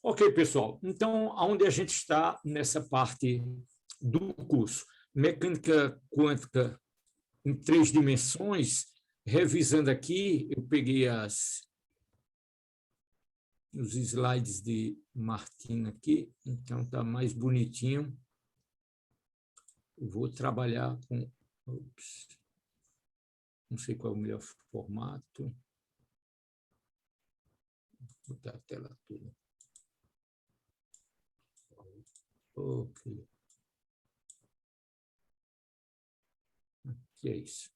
Ok, pessoal. Então, aonde a gente está nessa parte do curso? Mecânica quântica em 3 dimensões. Revisando aqui, eu peguei os slides de Martina aqui, então está mais bonitinho. Eu vou trabalhar com... Ops, não sei qual é o melhor formato. Vou botar a tela toda. Ok. Que é isso.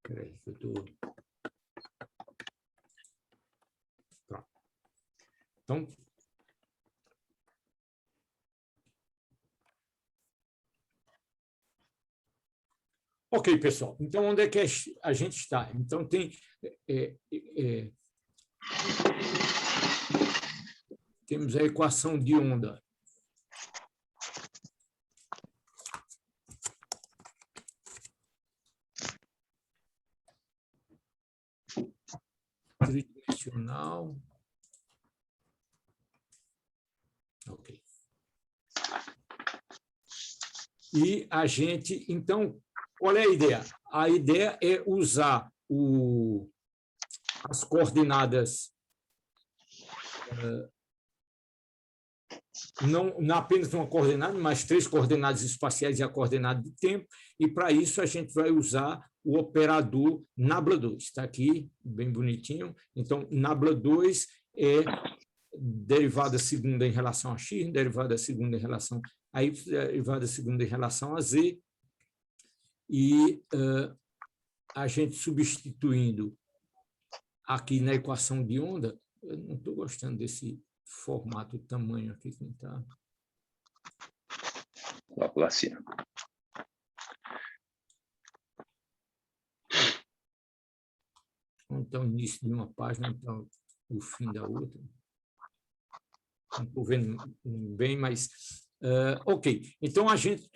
Peraí, eu estou... Pronto. Então, ok, pessoal. Então, onde é que a gente está? Então, temos a equação de onda. Tridimensional. Ok. E a gente, então, qual é a ideia? A ideia é usar as coordenadas, não apenas uma coordenada, mas 3 coordenadas espaciais e a coordenada de tempo, e para isso a gente vai usar o operador nabla2. Está aqui, bem bonitinho. Então, nabla2 é derivada segunda em relação a x, derivada segunda em relação a y, derivada segunda em relação a z, e a gente substituindo aqui na equação de onda, eu não estou gostando desse formato, tamanho aqui que está. Laplaciano. Então, o início de uma página, então o fim da outra. Não estou vendo bem, mas... ok, então a gente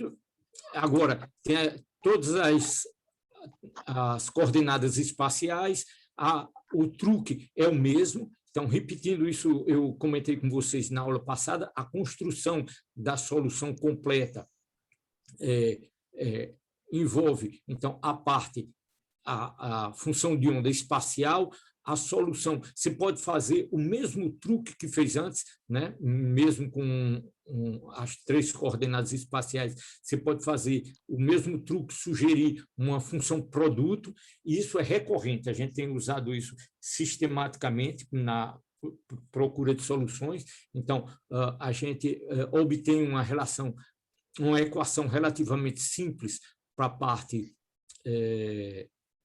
agora tem todas as coordenadas espaciais, o truque é o mesmo. Então, repetindo isso, eu comentei com vocês na aula passada, a construção da solução completa envolve, então, a função de onda espacial, a solução. Você pode fazer o mesmo truque que fez antes, né? Mesmo com as 3 coordenadas espaciais, você pode fazer o mesmo truque, sugerir uma função produto, e isso é recorrente, a gente tem usado isso sistematicamente na procura de soluções. Então, a gente obtém uma equação relativamente simples para a parte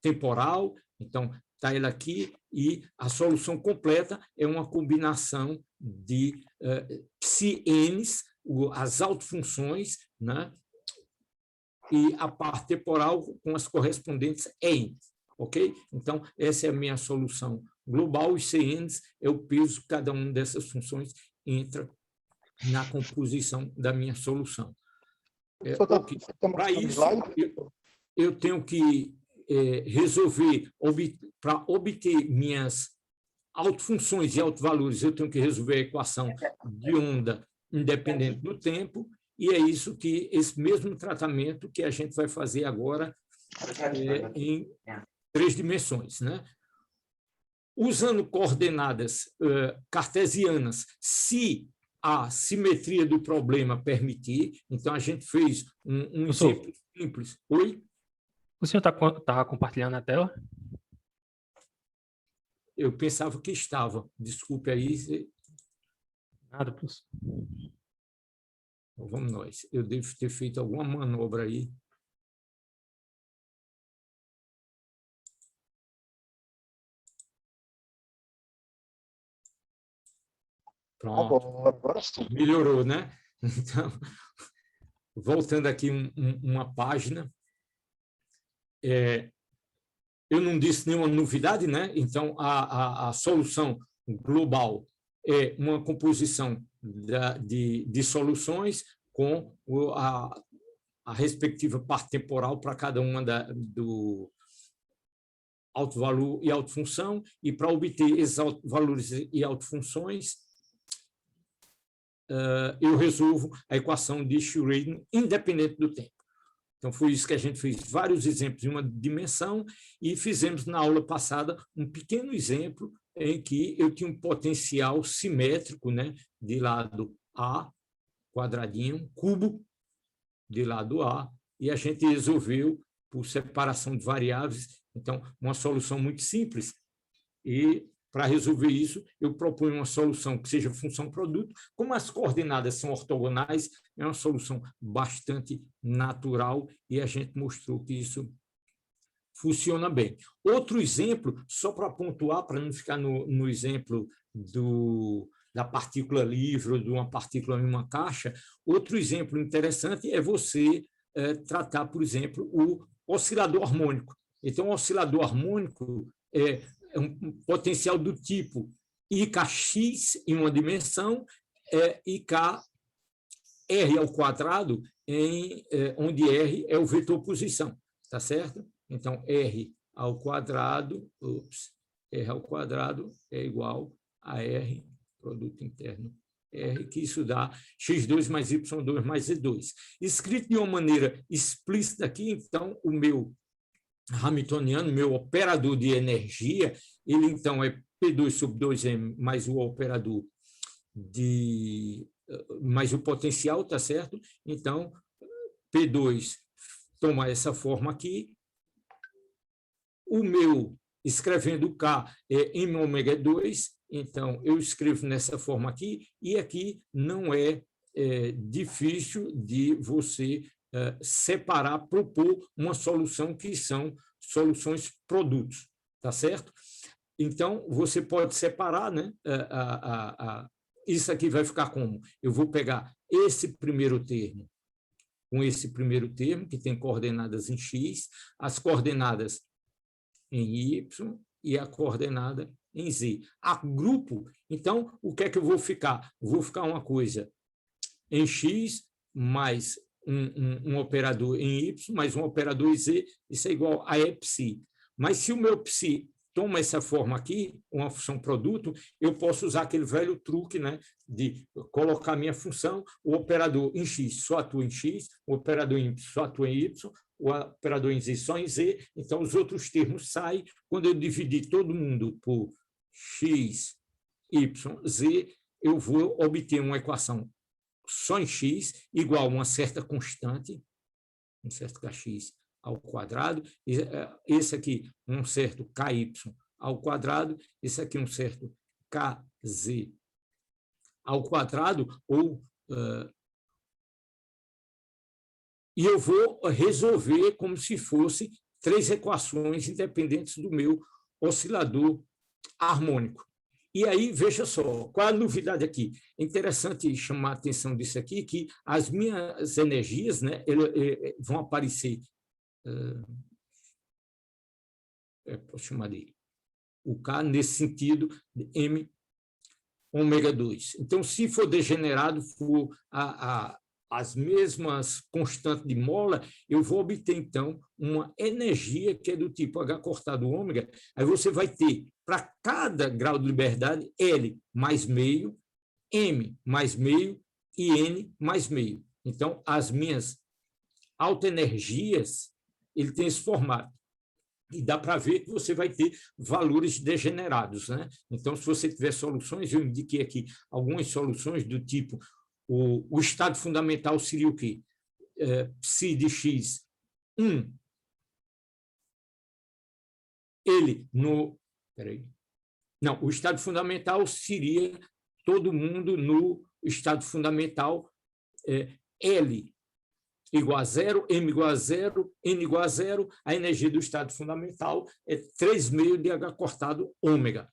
temporal. Então, está ele aqui, e a solução completa é uma combinação de psi-n's, as autofunções, né? E a parte temporal com as correspondentes n. Ok? Então, essa é a minha solução global. Os cn's é o peso que cada uma dessas funções entra na composição da minha solução. Okay. Para isso, eu tenho que resolver, para obter minhas autofunções e autovalores, eu tenho que resolver a equação de onda independente do tempo, e é isso que, esse mesmo tratamento que a gente vai fazer agora em 3 dimensões, né? Usando coordenadas cartesianas, se a simetria do problema permitir. Então, a gente fez um exemplo simples. Oi? O senhor está compartilhando a tela? Eu pensava que estava. Desculpe aí. Nada, professor. Então, vamos nós. Eu devo ter feito alguma manobra aí. Pronto. Agora sim. Melhorou, né? Então, voltando aqui uma página. eu não disse nenhuma novidade, né? Então, a solução global é uma composição de soluções com a respectiva parte temporal para cada uma do alto valor e alta função, e para obter esses valores e altas funções, eu resolvo a equação de Schrödinger independente do tempo. Então, foi isso que a gente fez, vários exemplos em uma dimensão, e fizemos na aula passada um pequeno exemplo em que eu tinha um potencial simétrico, né, de lado A, quadradinho, cubo, de lado A, e a gente resolveu por separação de variáveis. Então, uma solução muito simples. E, para resolver isso, eu proponho uma solução que seja função-produto. Como as coordenadas são ortogonais, é uma solução bastante natural, e a gente mostrou que isso funciona bem. Outro exemplo, só para pontuar, para não ficar no exemplo da partícula livre ou de uma partícula em uma caixa, outro exemplo interessante é você tratar, por exemplo, o oscilador harmônico. Então, o oscilador harmônico é um potencial do tipo IKX em uma dimensão, IKR ao quadrado, onde R é o vetor posição, tá certo? Então, R ao quadrado é igual a R, produto interno R, que isso dá x2 mais y2 mais z2. Escrito de uma maneira explícita aqui, então, o meu hamiltoniano, meu operador de energia, ele então é P2 sobre 2m mais o operador mais o potencial, tá certo? Então, P2 toma essa forma aqui. O meu, escrevendo K, é m ômega 2, então eu escrevo nessa forma aqui, e aqui não é difícil de você separar, propor uma solução que são soluções produtos, tá certo? Então, você pode separar, né? Isso aqui vai ficar como? Eu vou pegar esse primeiro termo com esse primeiro termo, que tem coordenadas em x, as coordenadas em y e a coordenada em z. Agrupo, então, o que é que eu vou ficar? Eu vou ficar uma coisa em x mais um operador em y, mais um operador em z, isso é igual a psi. Mas se o meu psi toma essa forma aqui, uma função produto, eu posso usar aquele velho truque, né, de colocar minha função, o operador em x só atua em x, o operador em y só atua em y, o operador em z só em z, então os outros termos saem. Quando eu dividir todo mundo por x, y, z, eu vou obter uma equação só em x, igual a uma certa constante, um certo kx ao quadrado, esse aqui um certo ky ao quadrado, esse aqui um certo kz ao quadrado, e eu vou resolver como se fosse 3 equações independentes do meu oscilador harmônico. E aí, veja só, qual a novidade aqui? É interessante chamar a atenção disso aqui, que as minhas energias, né, vão aparecer, posso chamar de o K nesse sentido, de M ômega 2. Então, se for degenerado, for as mesmas constantes de mola, eu vou obter, então, uma energia que é do tipo H cortado ômega. Aí você vai ter, para cada grau de liberdade, L mais meio, M mais meio e N mais meio. Então, as minhas autoenergias, ele tem esse formato. E dá para ver que você vai ter valores degenerados, né? Então, se você tiver soluções, eu indiquei aqui algumas soluções do tipo, o estado fundamental seria o quê? Psi de x, 1. Ele no... Peraí. Não, o estado fundamental seria todo mundo no estado fundamental L igual a 0, M igual a 0, N igual a 0, a energia do estado fundamental é 3 meio de H cortado ômega,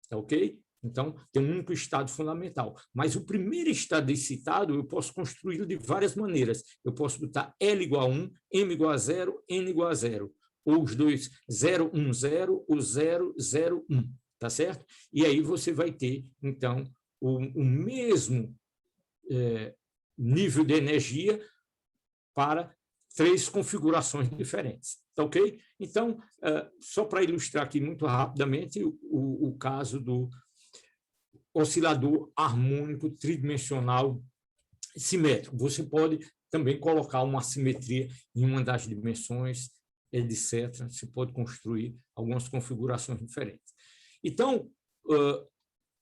tá ok? Então, tem um único estado fundamental. Mas o primeiro estado excitado, eu posso construí-lo de várias maneiras. Eu posso botar L igual a 1, M igual a 0, N igual a 0. ou os dois 010 ou 001, tá certo? E aí você vai ter, então, o mesmo nível de energia para 3 configurações diferentes, tá ok? Então, só para ilustrar aqui muito rapidamente o caso do oscilador harmônico tridimensional simétrico. Você pode também colocar uma simetria em uma das dimensões, etc. Você pode construir algumas configurações diferentes. Então,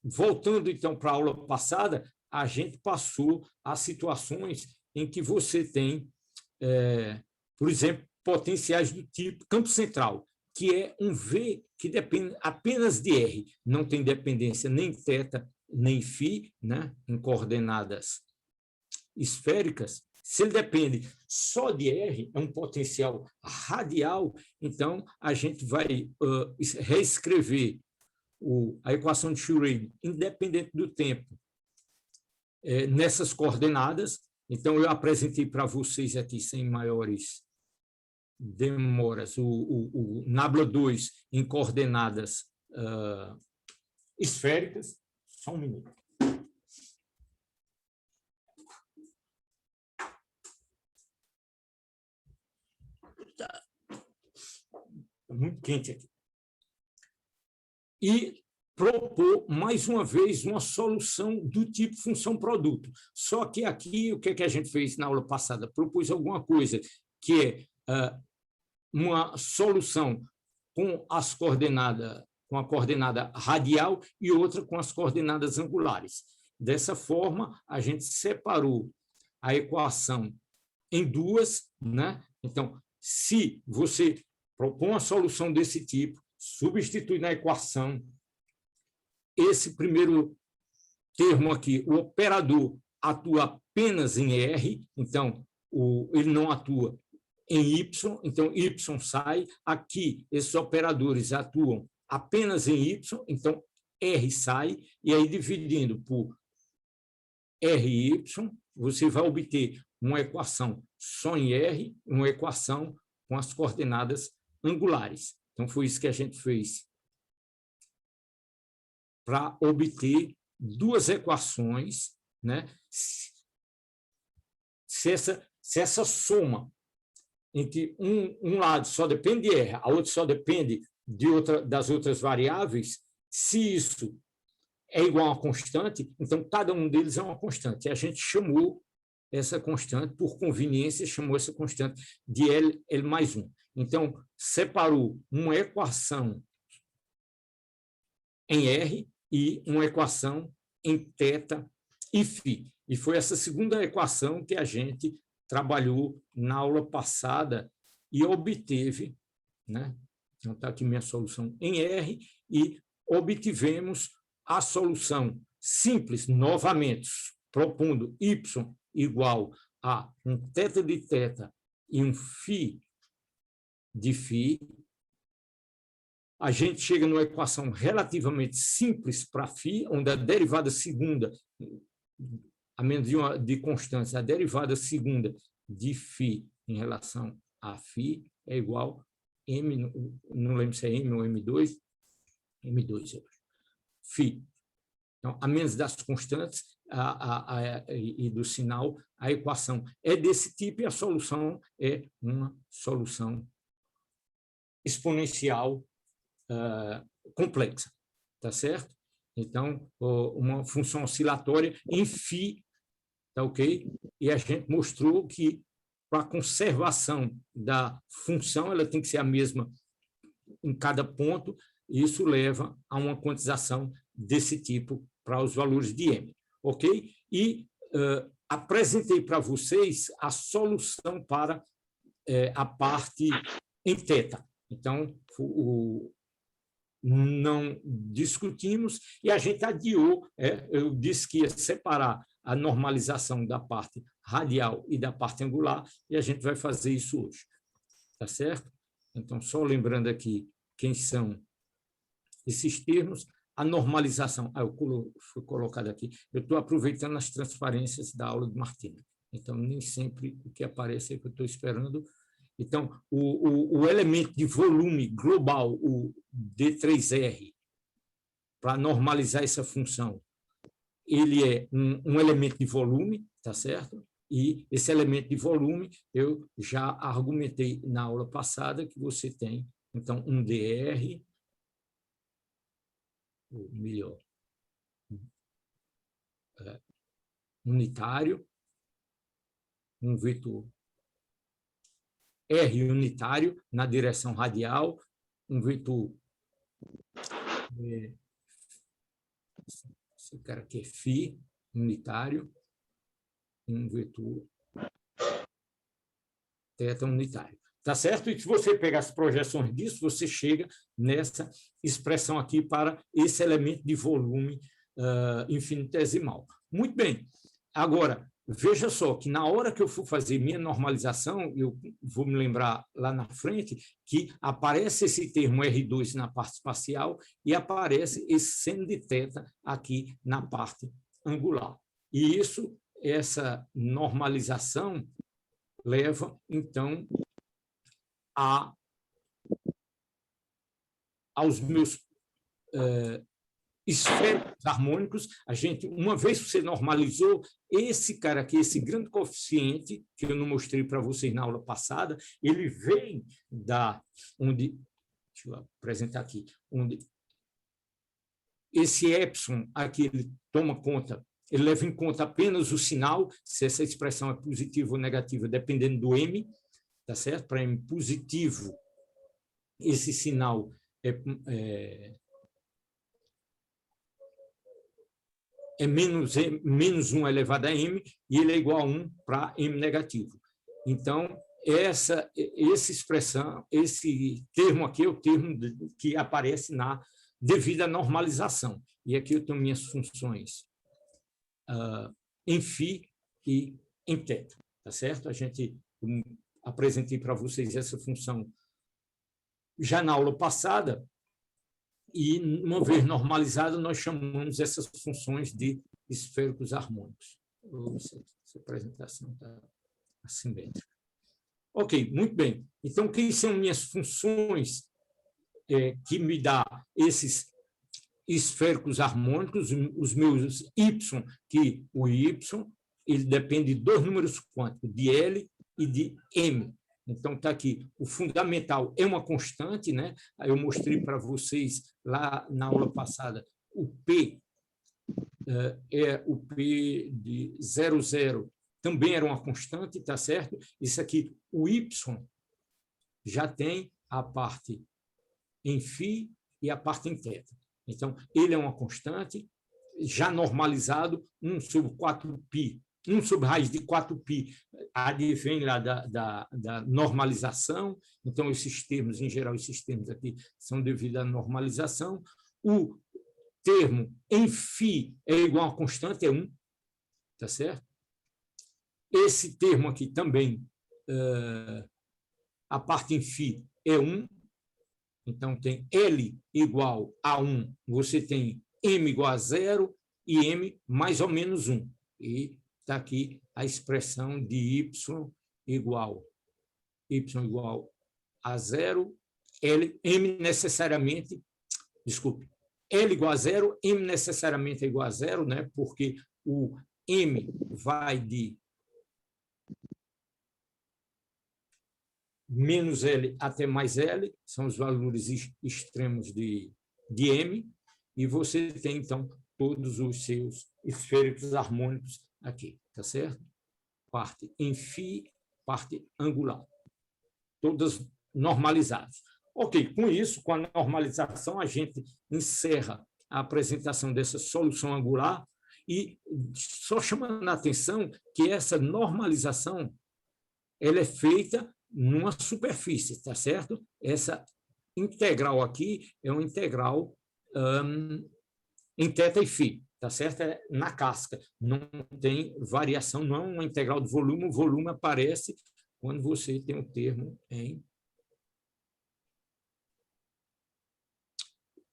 voltando então para a aula passada, a gente passou a situações em que você tem, por exemplo, potenciais do tipo campo central, que é um V que depende apenas de R, não tem dependência nem θ nem φ, né, em coordenadas esféricas. Se ele depende só de R, é um potencial radial, então a gente vai reescrever a equação de Schrödinger, independente do tempo, nessas coordenadas. Então, eu apresentei para vocês aqui, sem maiores demoras, o Nabla 2 em coordenadas esféricas. Só um minuto. Está muito quente aqui. E propor, mais uma vez, uma solução do tipo função-produto. Só que aqui, o que a gente fez na aula passada? Propus alguma coisa que é uma solução com as coordenadas, com a coordenada radial e outra com as coordenadas angulares. Dessa forma, a gente separou a equação em duas, né? Então, se você propõe uma solução desse tipo, substitui na equação esse primeiro termo aqui, o operador atua apenas em R, então ele não atua em Y, então Y sai. Aqui, esses operadores atuam apenas em Y, então R sai, e aí dividindo por R e Y, você vai obter uma equação só em R, uma equação com as coordenadas angulares. Então, foi isso que a gente fez para obter duas equações, né? Se essa soma entre um lado só depende de R, a outra só depende das outras variáveis, se isso é igual a uma constante, então cada um deles é uma constante. E a gente chamou essa constante, por conveniência, chamou essa constante de L mais 1. Então, separou uma equação em R e uma equação em θ e φ. E foi essa segunda equação que a gente trabalhou na aula passada e obteve, né? Então, está aqui minha solução em R, e obtivemos a solução simples, novamente, propondo y igual a um θ de θ e um φ de φ. A gente chega numa equação relativamente simples para φ, onde a derivada segunda, a menos de constância, a derivada segunda de φ em relação a φ é igual a m, não lembro se é m ou m2, eu acho, φ. Então, a menos das constantes e do sinal, a equação é desse tipo e a solução é uma solução exponencial complexa, tá certo? Então, uma função oscilatória em φ, tá ok? E a gente mostrou que para a conservação da função, ela tem que ser a mesma em cada ponto, e isso leva a uma quantização desse tipo para os valores de m, ok? E apresentei para vocês a solução para a parte em θ. Então, não discutimos e a gente adiou. Eu disse que ia separar a normalização da parte radial e da parte angular, e a gente vai fazer isso hoje. Tá certo? Então, só lembrando aqui quem são esses termos. A normalização, foi colocado aqui, eu estou aproveitando as transparências da aula de Martina, então nem sempre o que aparece é que eu estou esperando, Então, o elemento de volume global, o D3R, para normalizar essa função, ele é um elemento de volume, tá certo? E esse elemento de volume, eu já argumentei na aula passada que você tem, então, um DR, ou melhor, unitário, um vetor R unitário na direção radial, um vetor esse cara aqui é φ unitário, um vetor θ unitário. Tá certo? E se você pegar as projeções disso, você chega nessa expressão aqui para esse elemento de volume infinitesimal. Muito bem. Agora, veja só que na hora que eu for fazer minha normalização, eu vou me lembrar lá na frente que aparece esse termo R2 na parte espacial e aparece esse seno de θ aqui na parte angular. E isso, essa normalização leva, então, aos meus esféricos harmônicos. A gente, uma vez que você normalizou, esse cara aqui, esse grande coeficiente, que eu não mostrei para vocês na aula passada, ele vem da onde, deixa eu apresentar aqui, onde esse epsilon aqui, ele toma conta, ele leva em conta apenas o sinal, se essa expressão é positiva ou negativa, dependendo do M, tá certo? Para M positivo, esse sinal é menos 1 elevado a M, e ele é igual a 1 para M negativo. Então, essa expressão, esse termo aqui é o termo que aparece na devida normalização. E aqui eu tenho minhas funções em φ e em θ, tá certo? A gente apresentei para vocês essa função já na aula passada, e, uma vez normalizada, nós chamamos essas funções de esféricos harmônicos. Essa apresentação está assimétrica. Ok, muito bem. Então, quem são minhas funções que me dá esses esféricos harmônicos? Os meus y, que o y ele depende de dois números quânticos, de L e de M. Então, está aqui, o fundamental é uma constante, né? Eu mostrei para vocês lá na aula passada, o P é o P de 00, também era uma constante, tá certo? Isso aqui, o Y, já tem a parte em φ e a parte em θ. Então, ele é uma constante, já normalizado, 1 sobre 4π, 1 sobre raiz de 4π, advém lá da normalização. Então, esses termos, em geral, esses termos aqui são devido à normalização. O termo em φ é igual a constante, é 1, tá certo? Esse termo aqui também, a parte em φ é 1, então tem L igual a 1, você tem M igual a 0 e M mais ou menos 1. E está aqui a expressão de Y igual a 0, M necessariamente, desculpe, L igual a 0, M necessariamente é igual a 0, né? Porque o M vai de menos L até mais L, são os valores extremos de M, e você tem, então, todos os seus esféricos harmônicos aqui, tá certo? Parte em φ, parte angular, todas normalizadas. Ok, com isso, com a normalização, a gente encerra a apresentação dessa solução angular, e só chamando a atenção que essa normalização ela é feita numa superfície, tá certo? Essa integral aqui é uma integral em θ e φ, tá certo? É na casca, não tem variação, não é uma integral de volume, o volume aparece quando você tem um termo em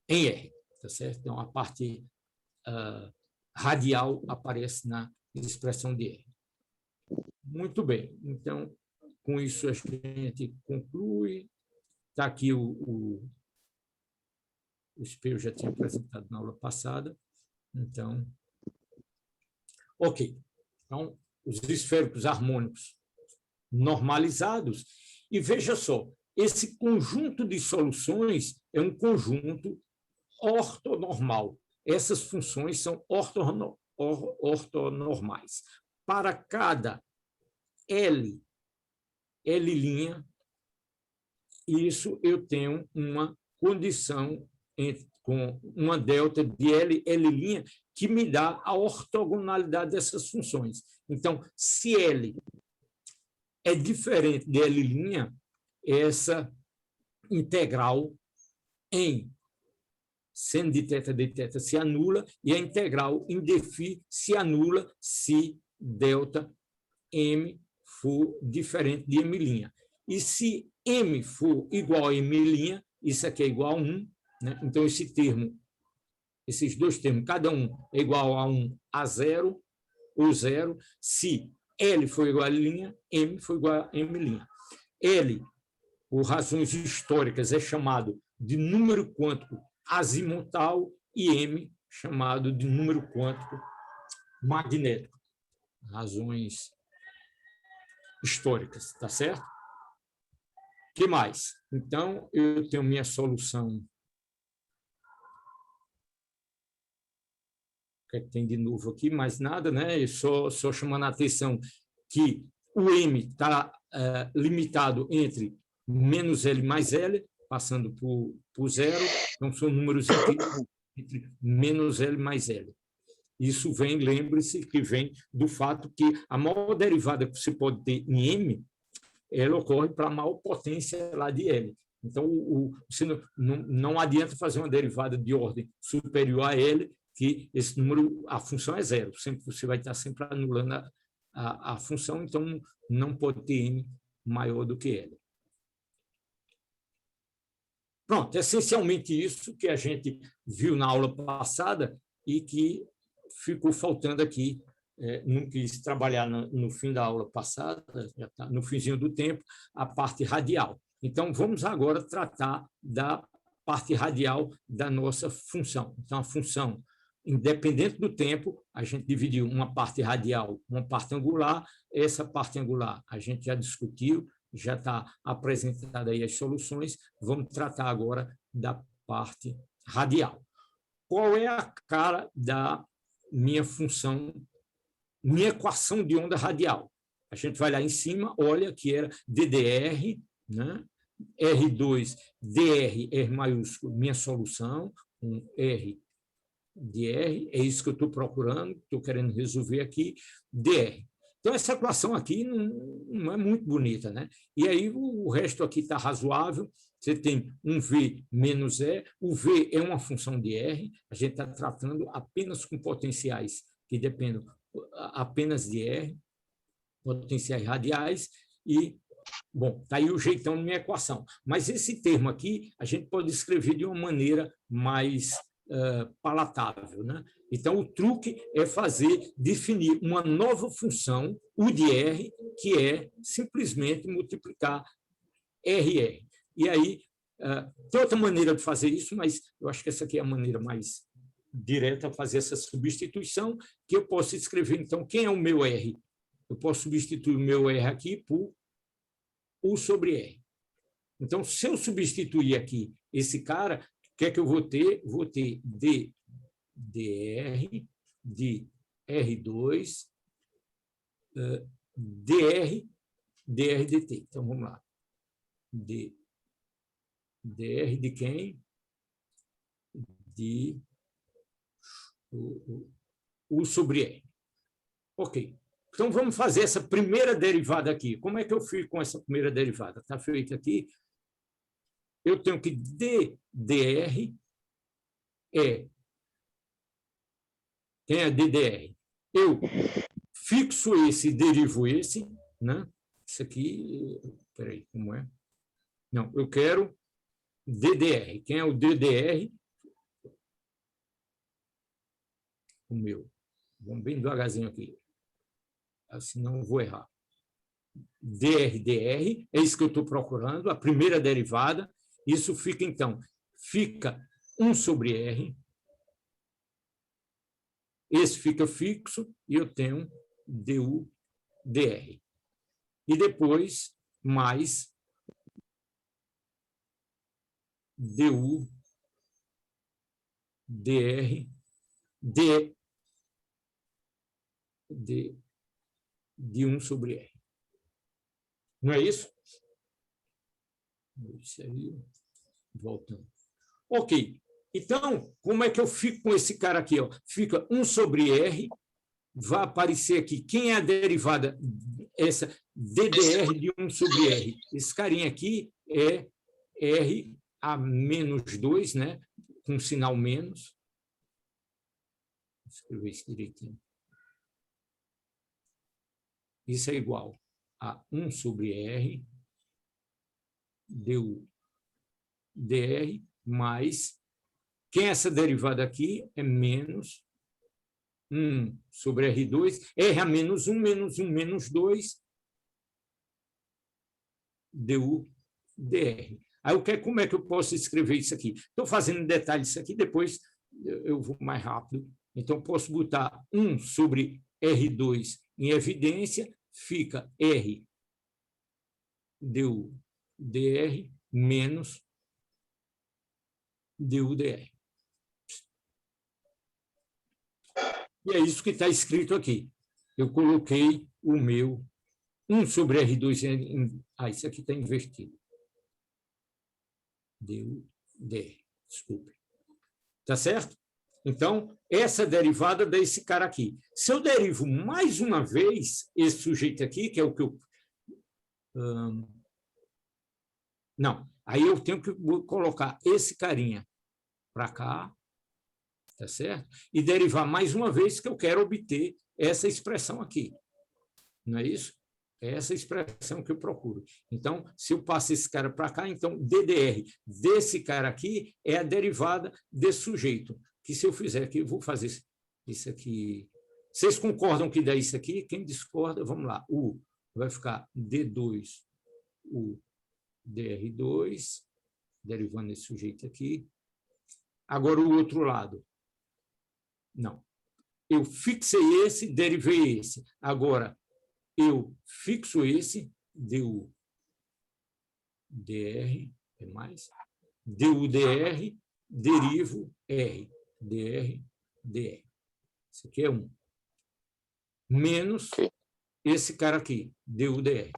R, tá certo? Então, a parte radial aparece na expressão de R. Muito bem, então, com isso a gente conclui. Está aqui o espelho, já tinha apresentado na aula passada. Então, ok. Então, os esféricos harmônicos normalizados. E veja só, esse conjunto de soluções é um conjunto ortonormal. Essas funções são ortonormais. Para cada L', isso eu tenho uma condição com uma delta de L', que me dá a ortogonalidade dessas funções. Então, se L é diferente de L', essa integral em seno de θ se anula, e a integral em dφ se anula se delta M for diferente de M'. E se M for igual a M', isso aqui é igual a 1, né? Então, esses dois termos, cada um é igual a 1 a 0, ou 0, se L for igual a L', M for igual a M'. L, por razões históricas, é chamado de número quântico azimutal e M chamado de número quântico magnético. Razões históricas, tá certo? O que mais? Então, eu tenho minha solução. O que é que tem de novo aqui? Mais nada, né? Eu só chamando a atenção que o M está limitado entre menos L mais L, passando por 0, então são números inteiros entre menos L mais L. Isso vem, lembre-se, que vem do fato que a maior derivada que você pode ter em M, ela ocorre para a maior potência lá de L. Então, você não adianta fazer uma derivada de ordem superior a L, que esse número, a função é 0. Você vai estar sempre anulando a função, então não pode ter M maior do que L. Pronto, essencialmente isso que a gente viu na aula passada e que ficou faltando aqui. Não quis trabalhar no fim da aula passada, já está no finzinho do tempo, a parte radial. Então, vamos agora tratar da parte radial da nossa função. Então, a função, independente do tempo, a gente dividiu uma parte radial, uma parte angular. Essa parte angular a gente já discutiu, já está apresentada aí as soluções. Vamos tratar agora da parte radial. Qual é a cara da minha função, minha equação de onda radial? A gente vai lá em cima, olha que era DDR, né? R2, DR, R maiúsculo, minha solução, um R de R, é isso que eu estou procurando, estou querendo resolver aqui, DR. Então, essa equação aqui não é muito bonita, né? E aí o resto aqui está razoável. Você tem um V menos E. O V é uma função de R. A gente está tratando apenas com potenciais que dependem apenas de R, potenciais radiais. E, bom, está aí o jeitão da minha equação. Mas esse termo aqui a gente pode escrever de uma maneira mais palatável, né? Então, o truque é definir uma nova função, U de R, que é simplesmente multiplicar RR. E aí, tem outra maneira de fazer isso, mas eu acho que essa aqui é a maneira mais direta de fazer essa substituição, que eu posso escrever, então, quem é o meu R? Eu posso substituir o meu R aqui por U sobre R. Então, se eu substituir aqui esse cara, o que é que eu vou ter? Vou ter dr de R2, dr dt. Então, vamos lá. Dr de quem? De U sobre R. Ok. Então, vamos fazer essa primeira derivada aqui. Como é que eu fiz com essa primeira derivada? Está feita aqui. Eu tenho que ddr quem é ddr? Eu fixo esse e derivo esse, né? Isso aqui, peraí, como é? Não, eu quero ddr. Quem é o ddr? O meu. Vamos bem devagarzinho aqui, senão eu vou errar. dr, é isso que eu estou procurando, a primeira derivada. Isso fica, então, fica 1 sobre R, esse fica fixo, e eu tenho du dr. E depois, mais du dr de 1 sobre R. Não é isso? Isso aí, voltando. Ok. Então, como é que eu fico com esse cara aqui? Ó? Fica 1 sobre R, vai aparecer aqui. Quem é a derivada? Essa ddr de 1 sobre R. Esse carinha aqui é R a menos 2, né? Com sinal menos. Vou escrever isso direitinho. Isso é igual a 1 sobre R du dr mais... Quem é essa derivada aqui? É menos 1 sobre R2, R a menos 1, menos 2, du dr. Aí, como é que eu posso escrever isso aqui? Estou fazendo em detalhe isso aqui, depois eu vou mais rápido. Então, posso botar 1 sobre R2 em evidência, fica R du dr menos du dr. E é isso que está escrito aqui. Eu coloquei o meu 1 sobre R2 isso aqui está invertido. Du dr. Desculpe. Está certo? Então, essa derivada desse cara aqui. Se eu derivo mais uma vez esse sujeito aqui, que é o que eu... Não, aí eu tenho que colocar esse carinha para cá, tá certo? E derivar mais uma vez que eu quero obter essa expressão aqui. Não é isso? É essa expressão que eu procuro. Então, se eu passo esse cara para cá, então ddr desse cara aqui é a derivada desse sujeito. Que se eu fizer aqui, eu vou fazer isso aqui. Vocês concordam que dá isso aqui? Quem discorda, vamos lá. U vai ficar D2, U, DR2, derivando esse sujeito aqui. Agora, o outro lado. Não. Eu fixei esse, derivei esse. Agora, eu fixo esse, du dr, é mais, du dr, derivo R, dr, dr. Isso aqui é 1. Menos esse cara aqui, du dr.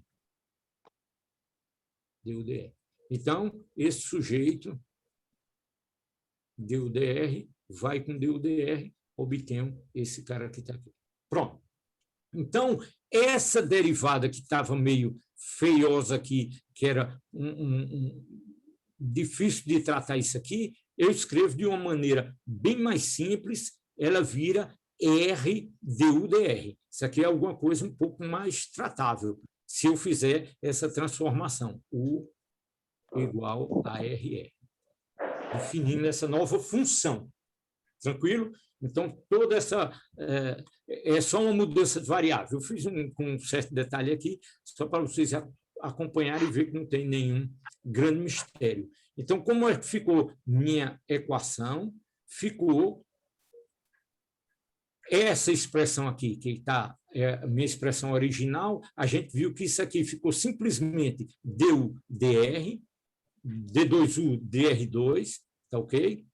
Du dr. Então, esse sujeito, du dr, vai com du dr, obtenho esse cara que está aqui. Pronto. Então, essa derivada que estava meio feiosa aqui, que era difícil de tratar isso aqui, eu escrevo de uma maneira bem mais simples, ela vira R du dr. Isso aqui é alguma coisa um pouco mais tratável, se eu fizer essa transformação, U igual a RR, definindo essa nova função. Tranquilo? Então, toda essa... é só uma mudança de variável. Eu fiz com um certo detalhe aqui, só para vocês acompanharem e ver que não tem nenhum grande mistério. Então, como é que ficou minha equação? Ficou essa expressão aqui, que está a minha expressão original, a gente viu que isso aqui ficou simplesmente du dr, d2u dr2, tá ok?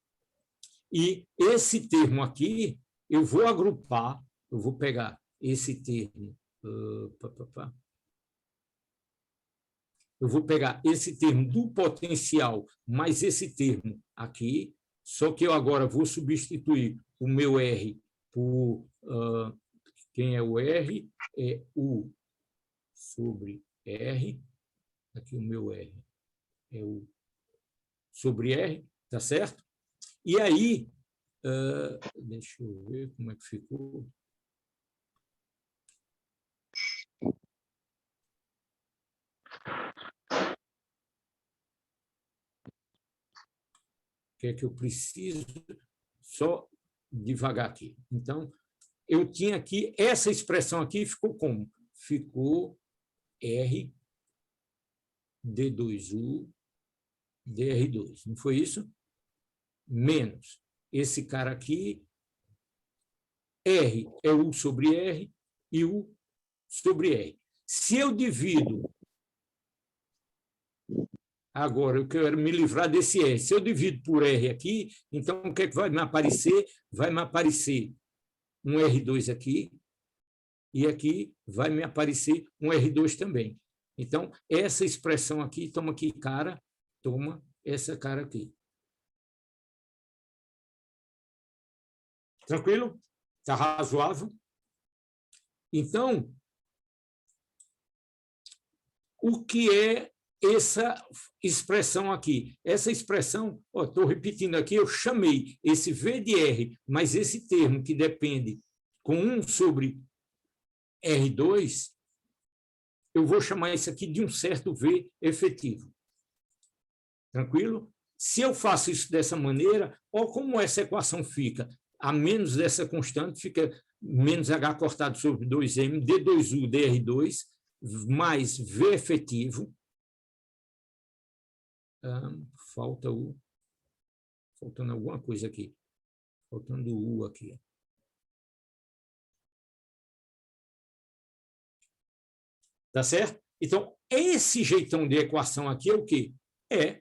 E esse termo aqui, eu vou agrupar, eu vou pegar esse termo, eu vou pegar esse termo do potencial mais esse termo aqui, só que eu agora vou substituir o meu R por... quem é o R? É U sobre R. Aqui o meu R é U sobre R, tá certo? E aí, deixa eu ver como é que ficou. O que é que eu preciso? Só devagar aqui. Então, eu tinha aqui, essa expressão aqui ficou como? Ficou R, D2U, DR2. Não foi isso? Menos esse cara aqui, R é U sobre R e U sobre R. Se eu divido, agora eu quero me livrar desse R, se eu divido por R aqui, então o que é que vai me aparecer? Vai me aparecer um R2 aqui, e aqui vai me aparecer um R2 também. Então, essa expressão aqui, toma aqui, cara, toma essa cara aqui. Tranquilo? Está razoável? Então, o que é essa expressão aqui? Essa expressão, estou repetindo aqui, eu chamei esse V de R, mas esse termo que depende com 1 sobre R2, eu vou chamar isso aqui de um certo V efetivo. Tranquilo? Se eu faço isso dessa maneira, olha como essa equação fica. A menos dessa constante fica menos H cortado sobre 2M, D2U, DR2, mais V efetivo. Faltando alguma coisa aqui. Faltando U aqui. Tá certo? Então, esse jeitão de equação aqui é o quê? É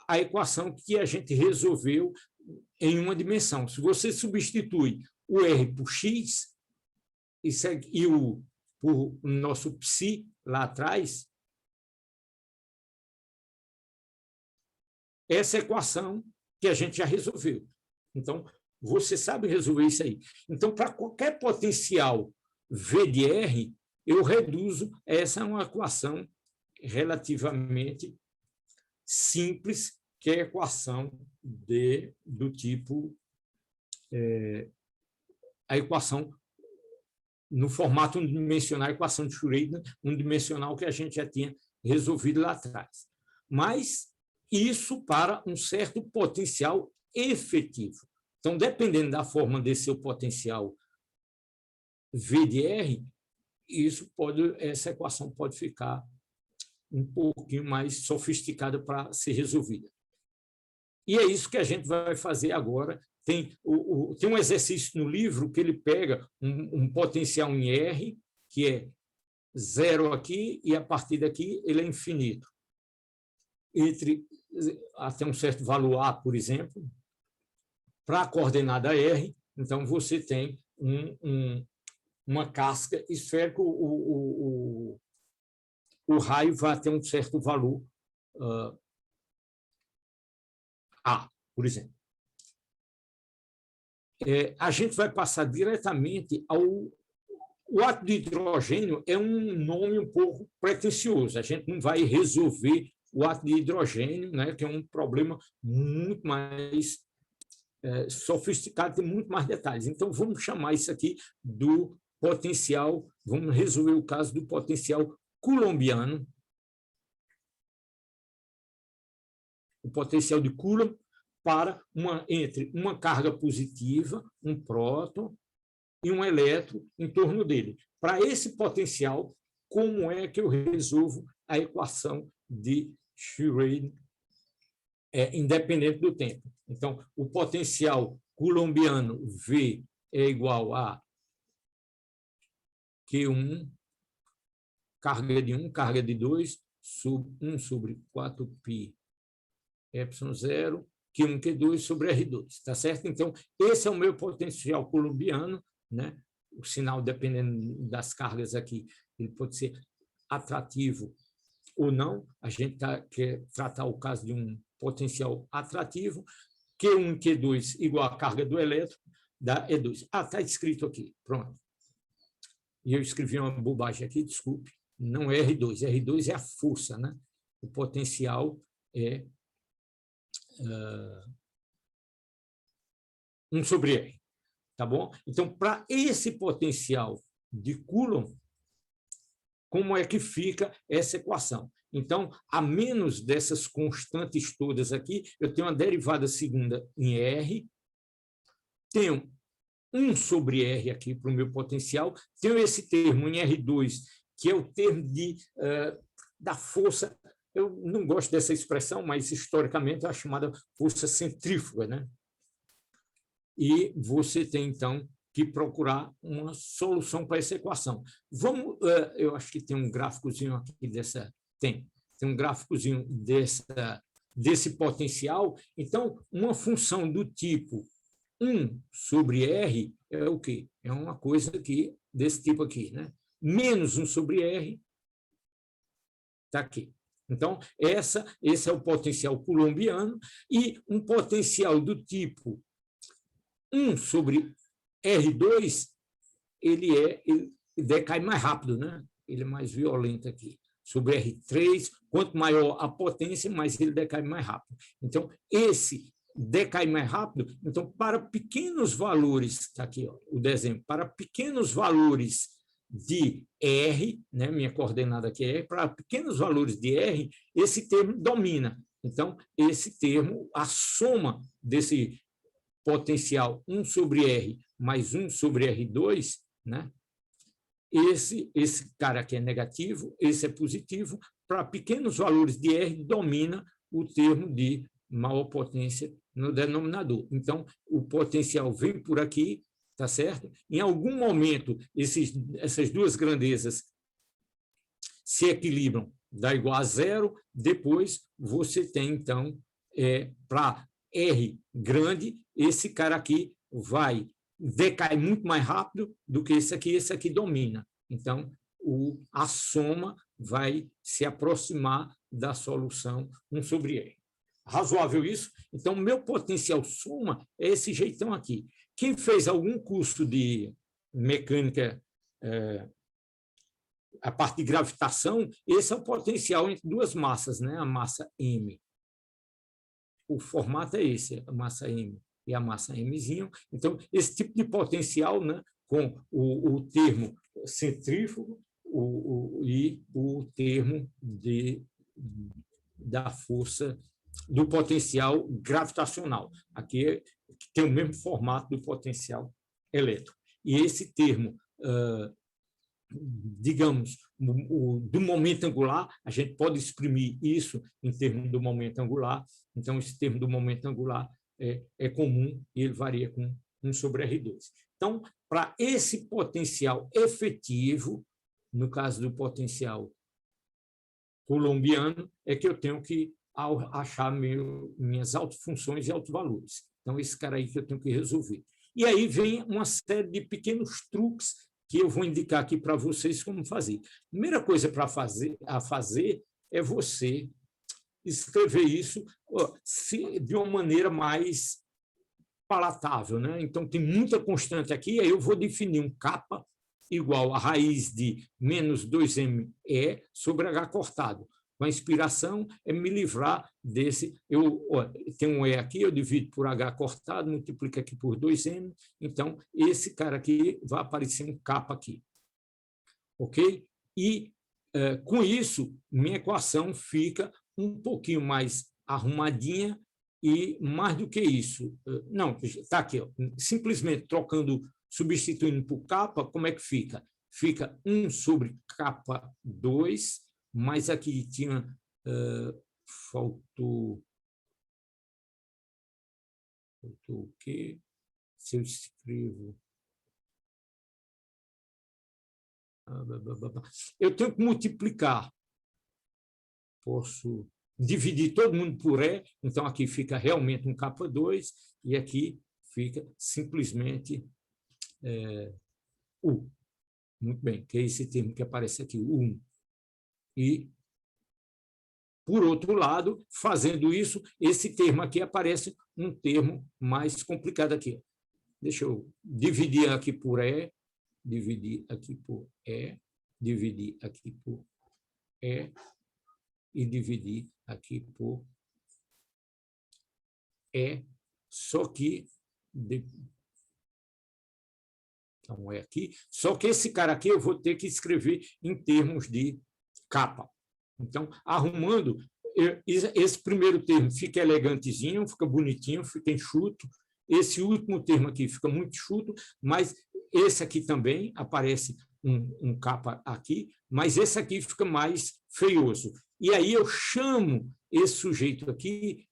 a equação que a gente resolveu em uma dimensão. Se você substitui o R por X e o por nosso psi lá atrás, essa equação que a gente já resolveu. Então, você sabe resolver isso aí. Então, para qualquer potencial V de R, eu reduzo, essa é uma equação relativamente simples, que é a equação do tipo, a equação no formato unidimensional, a equação de Schrödinger unidimensional que a gente já tinha resolvido lá atrás. Mas isso para um certo potencial efetivo. Então, dependendo da forma desse seu potencial V de R, essa equação pode ficar um pouquinho mais sofisticada para ser resolvida. E é isso que a gente vai fazer agora. Tem um exercício no livro que ele pega um potencial em R, que é 0 aqui, e a partir daqui ele é infinito. Até um certo valor A, por exemplo, para a coordenada R, então você tem uma casca esférica, o raio vai ter um certo valor A, por exemplo. A gente vai passar diretamente o átomo de hidrogênio é um nome um pouco pretensioso. A gente não vai resolver o átomo de hidrogênio, né, que é um problema muito mais sofisticado, tem muito mais detalhes. Então, vamos chamar isso aqui do potencial, vamos resolver o caso do potencial coulombiano. O potencial de Coulomb entre uma carga positiva, um próton, e um elétron em torno dele. Para esse potencial, como é que eu resolvo a equação de Schrödinger independente do tempo? Então, o potencial coulombiano V é igual a Q1, carga de 1, carga de 2, 1 sobre 4π ε0, Q1, Q2 sobre R2, tá certo? Então, esse é o meu potencial coulombiano, né? O sinal, dependendo das cargas aqui, ele pode ser atrativo ou não. A gente quer tratar o caso de um potencial atrativo, Q1, Q2 igual a carga do elétron, da E2. Está escrito aqui, pronto. E eu escrevi uma bobagem aqui, desculpe, não é R2. R2 é a força, né? O potencial é 1 sobre R. Tá bom? Então, para esse potencial de Coulomb, como é que fica essa equação? Então, a menos dessas constantes todas aqui, eu tenho uma derivada segunda em R, tenho 1 sobre R aqui para o meu potencial, tenho esse termo em R2, que é o termo da força. Eu não gosto dessa expressão, mas historicamente é a chamada força centrífuga, né? E você tem, então, que procurar uma solução para essa equação. Vamos, eu acho que tem um gráficozinho aqui dessa. Tem um gráficozinho desse potencial. Então, uma função do tipo 1 sobre R é o quê? É uma coisa aqui, desse tipo aqui, né? Menos 1 sobre R está aqui. Então, esse é o potencial coulombiano, e um potencial do tipo 1 sobre R2, ele decai mais rápido, né? Ele é mais violento aqui. Sobre R3, quanto maior a potência, mais ele decai mais rápido. Então, esse decai mais rápido. Então, para pequenos valores, está aqui ó, o desenho, para pequenos valores de R, né, minha coordenada aqui é R, para pequenos valores de R, esse termo domina. Então, esse termo, a soma desse potencial 1 sobre R mais 1 sobre R2, né? Esse cara aqui é negativo, esse é positivo. Para pequenos valores de R, domina o termo de maior potência no denominador. Então, o potencial vem por aqui, tá certo? Em algum momento, essas duas grandezas se equilibram, dá igual a zero. Depois, você tem, então, para R grande, esse cara aqui vai decai muito mais rápido do que esse aqui domina. Então, a soma vai se aproximar da solução 1 sobre R. Razoável isso? Então, meu potencial soma é esse jeitão aqui. Quem fez algum curso de mecânica, a parte de gravitação, esse é o potencial entre duas massas, né? A massa M. O formato é esse, a massa M e a massa Mzinho. Então, esse tipo de potencial, né, com o termo centrífugo e o termo da força, do potencial gravitacional. Aqui tem o mesmo formato do potencial elétrico. E esse termo, digamos, do momento angular, a gente pode exprimir isso em termos do momento angular. Então, esse termo do momento angular é comum e ele varia com 1 sobre R2. Então, para esse potencial efetivo, no caso do potencial coulombiano, é que eu tenho que achar minhas autofunções e autovalores. Então, esse cara aí que eu tenho que resolver. E aí vem uma série de pequenos truques que eu vou indicar aqui para vocês como fazer. A primeira coisa a fazer é você escrever isso de uma maneira mais palatável, né? Então, tem muita constante aqui, aí eu vou definir um kappa igual a raiz de menos 2ME sobre H cortado. Com a inspiração é me livrar desse. Tem um E aqui, eu divido por H cortado, multiplico aqui por 2M, então esse cara aqui vai aparecer um kappa aqui. Ok? E, com isso, minha equação fica um pouquinho mais arrumadinha e, mais do que isso, não, está aqui, ó, simplesmente trocando, substituindo por kappa, como é que fica? Fica 1 sobre kappa 2, mas aqui tinha, faltou o quê? Se eu escrevo... Eu tenho que multiplicar. Posso dividir todo mundo por E, então aqui fica realmente um kappa 2, e aqui fica simplesmente U. Muito bem, que é esse termo que aparece aqui, U1. E, por outro lado, fazendo isso, esse termo aqui aparece um termo mais complicado aqui. Deixa eu dividir aqui por E, dividir aqui por E, dividir aqui por E, e dividir aqui por E, só que... Então, é aqui. Só que esse cara aqui eu vou ter que escrever em termos de kappa. Então, arrumando, esse primeiro termo fica elegantezinho, fica bonitinho, fica enxuto. Esse último termo aqui fica muito enxuto, mas esse aqui também aparece um capa aqui, mas esse aqui fica mais feioso. E aí eu chamo esse sujeito aqui.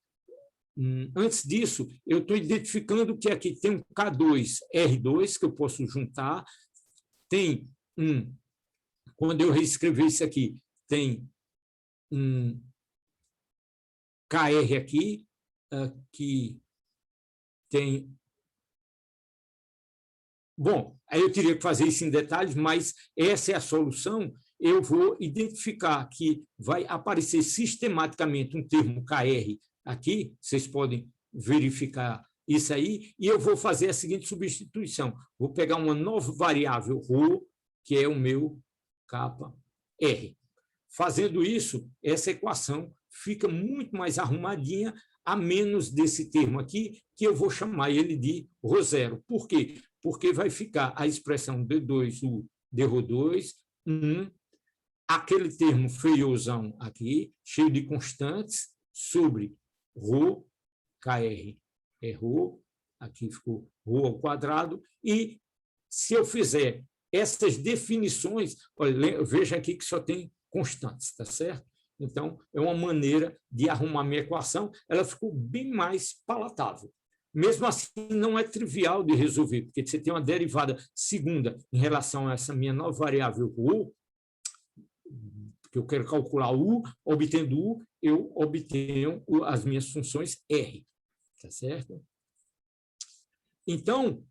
Antes disso, eu estou identificando que aqui tem um K2, R2, que eu posso juntar, tem quando eu reescrever isso aqui, tem um KR aqui, que tem... Bom, aí eu teria que fazer isso em detalhes, mas essa é a solução. Eu vou identificar que vai aparecer sistematicamente um termo KR aqui, vocês podem verificar isso aí, e eu vou fazer a seguinte substituição. Vou pegar uma nova variável ρ, que é o meu capa R. Fazendo isso, essa equação fica muito mais arrumadinha, a menos desse termo aqui, que eu vou chamar ele de ρ0. Por quê? Porque vai ficar a expressão D2U, dρ2, aquele termo feiosão aqui, cheio de constantes, sobre ρ, KR é ρ, aqui ficou ρ ao quadrado, e se eu fizer essas definições, olha, veja aqui que só tem constantes, tá certo? Então, é uma maneira de arrumar minha equação, ela ficou bem mais palatável. Mesmo assim, não é trivial de resolver, porque você tem uma derivada segunda em relação a essa minha nova variável U, que eu quero calcular U, obtendo U, eu obtenho as minhas funções R, tá certo? Então,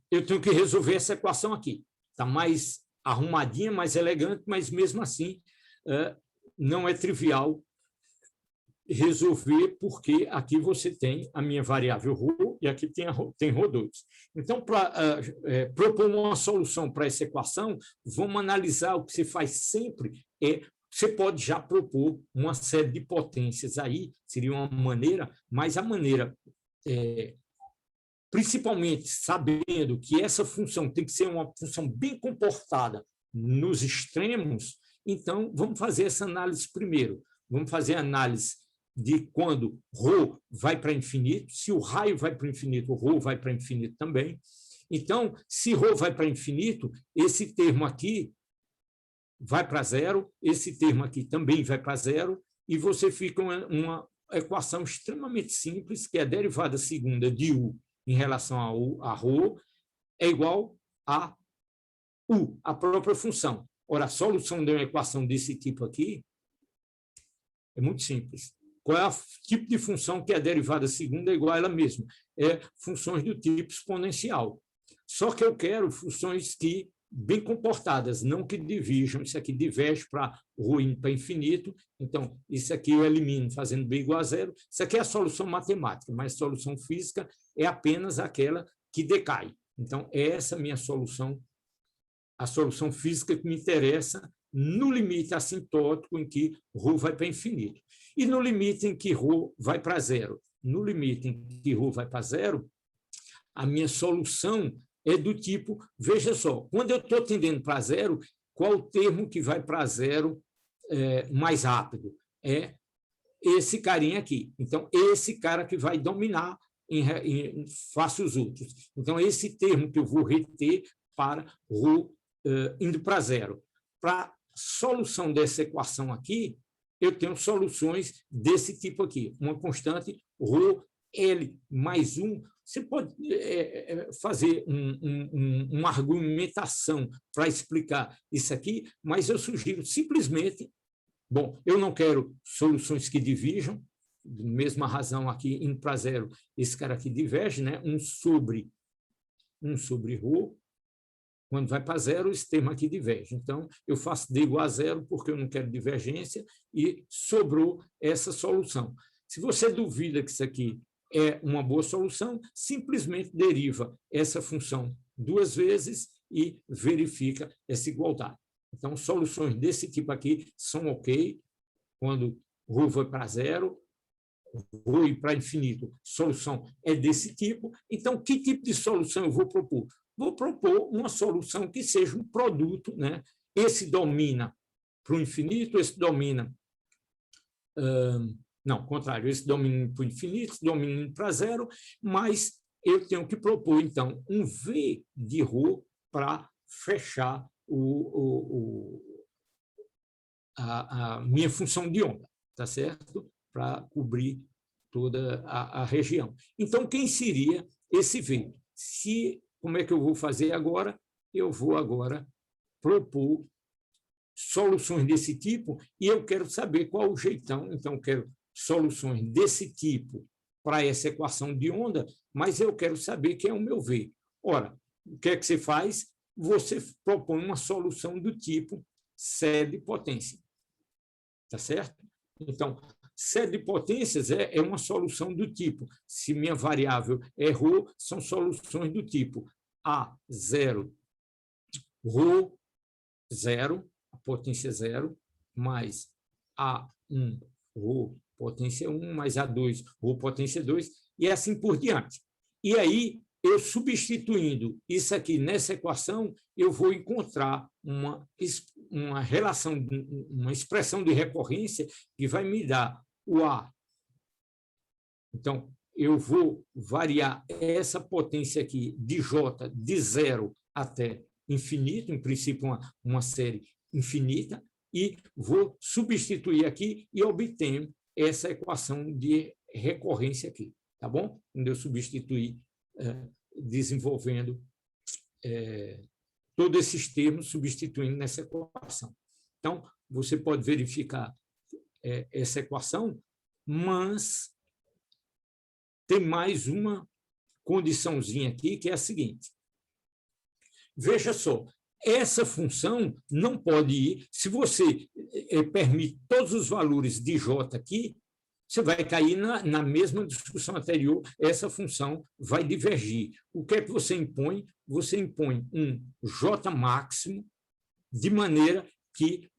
eu tenho que resolver essa equação aqui. Está mais arrumadinha, mais elegante, mas mesmo assim não é trivial resolver, porque aqui você tem a minha variável ρ e aqui tem ρ2. Então, para propor uma solução para essa equação, vamos analisar o que você faz sempre, você pode já propor uma série de potências aí, seria uma maneira, mas a maneira, principalmente sabendo que essa função tem que ser uma função bem comportada nos extremos, então vamos fazer essa análise primeiro. Vamos fazer a análise de quando ρ vai para infinito, se o raio vai para o infinito, o ρ vai para infinito também. Então, se ρ vai para infinito, esse termo aqui vai para zero, esse termo aqui também vai para zero, e você fica uma equação extremamente simples, que é a derivada segunda de U em relação a ρ é igual a U, a própria função. Ora, a solução de uma equação desse tipo aqui é muito simples. Qual é o tipo de função que a derivada segunda é igual a ela mesma? É funções do tipo exponencial. Só que eu quero funções que bem comportadas, não que divirjam. Isso aqui diverge para ρ indo para infinito, então isso aqui eu elimino fazendo b igual a zero. Isso aqui é a solução matemática, mas a solução física é apenas aquela que decai. Então, essa é a minha solução, a solução física que me interessa no limite assintótico em que ρ vai para infinito. E no limite em que ρ vai para zero. No limite em que ρ vai para zero, a minha solução é do tipo, veja só, quando eu estou tendendo para zero, qual o termo que vai para zero mais rápido? É esse carinha aqui. Então, esse cara que vai dominar face os outros. Então, esse termo que eu vou reter para ρ indo para zero. Para solução dessa equação aqui, eu tenho soluções desse tipo aqui. Uma constante ρ, L mais 1. Você pode fazer uma argumentação para explicar isso aqui, mas eu sugiro simplesmente... Bom, eu não quero soluções que divirjam, mesma razão aqui, indo para zero, esse cara aqui diverge, né? 1 sobre ρ. Quando vai para zero, esse termo aqui diverge. Então, eu faço d igual a zero, porque eu não quero divergência, e sobrou essa solução. Se você duvida que isso aqui é uma boa solução, simplesmente deriva essa função 2 vezes e verifica essa igualdade. Então, soluções desse tipo aqui são ok, quando ρ vai para zero, ρ ir para infinito, solução é desse tipo. Então, que tipo de solução eu vou propor? Vou propor uma solução que seja um produto, né? Esse domina para o infinito, esse domina... não, contrário, esse domina para o infinito, esse domina para zero, mas eu tenho que propor, então, um V de ρ para fechar a minha função de onda, tá certo? Para cobrir toda a região. Então, quem seria esse V? Como é que eu vou fazer agora? Eu vou agora propor soluções desse tipo e eu quero saber qual o jeitão. Então, eu quero soluções desse tipo para essa equação de onda, mas eu quero saber quem é o meu V. Ora, o que é que você faz? Você propõe uma solução do tipo série de potência. Tá certo? Então, série de potências é uma solução do tipo, se minha variável é ρ, são soluções do tipo A0, ρ, 0, a potência 0, mais A1, ρ, potência 1, mais A2, ρ, potência 2, e assim por diante. E aí, eu substituindo isso aqui nessa equação, eu vou encontrar uma relação, uma expressão de recorrência que vai me dar o A. Então, eu vou variar essa potência aqui de J de 0 até infinito, em princípio uma série infinita, e vou substituir aqui e obtenho essa equação de recorrência aqui, tá bom? Quando eu substituir desenvolvendo todos esses termos, substituindo nessa equação. Então, você pode verificar essa equação, mas tem mais uma condiçãozinha aqui, que é a seguinte. Veja só, essa função não pode ir, se você permite todos os valores de J aqui, você vai cair na mesma discussão anterior, essa função vai divergir. O que é que você impõe? Você impõe um J máximo, de maneira que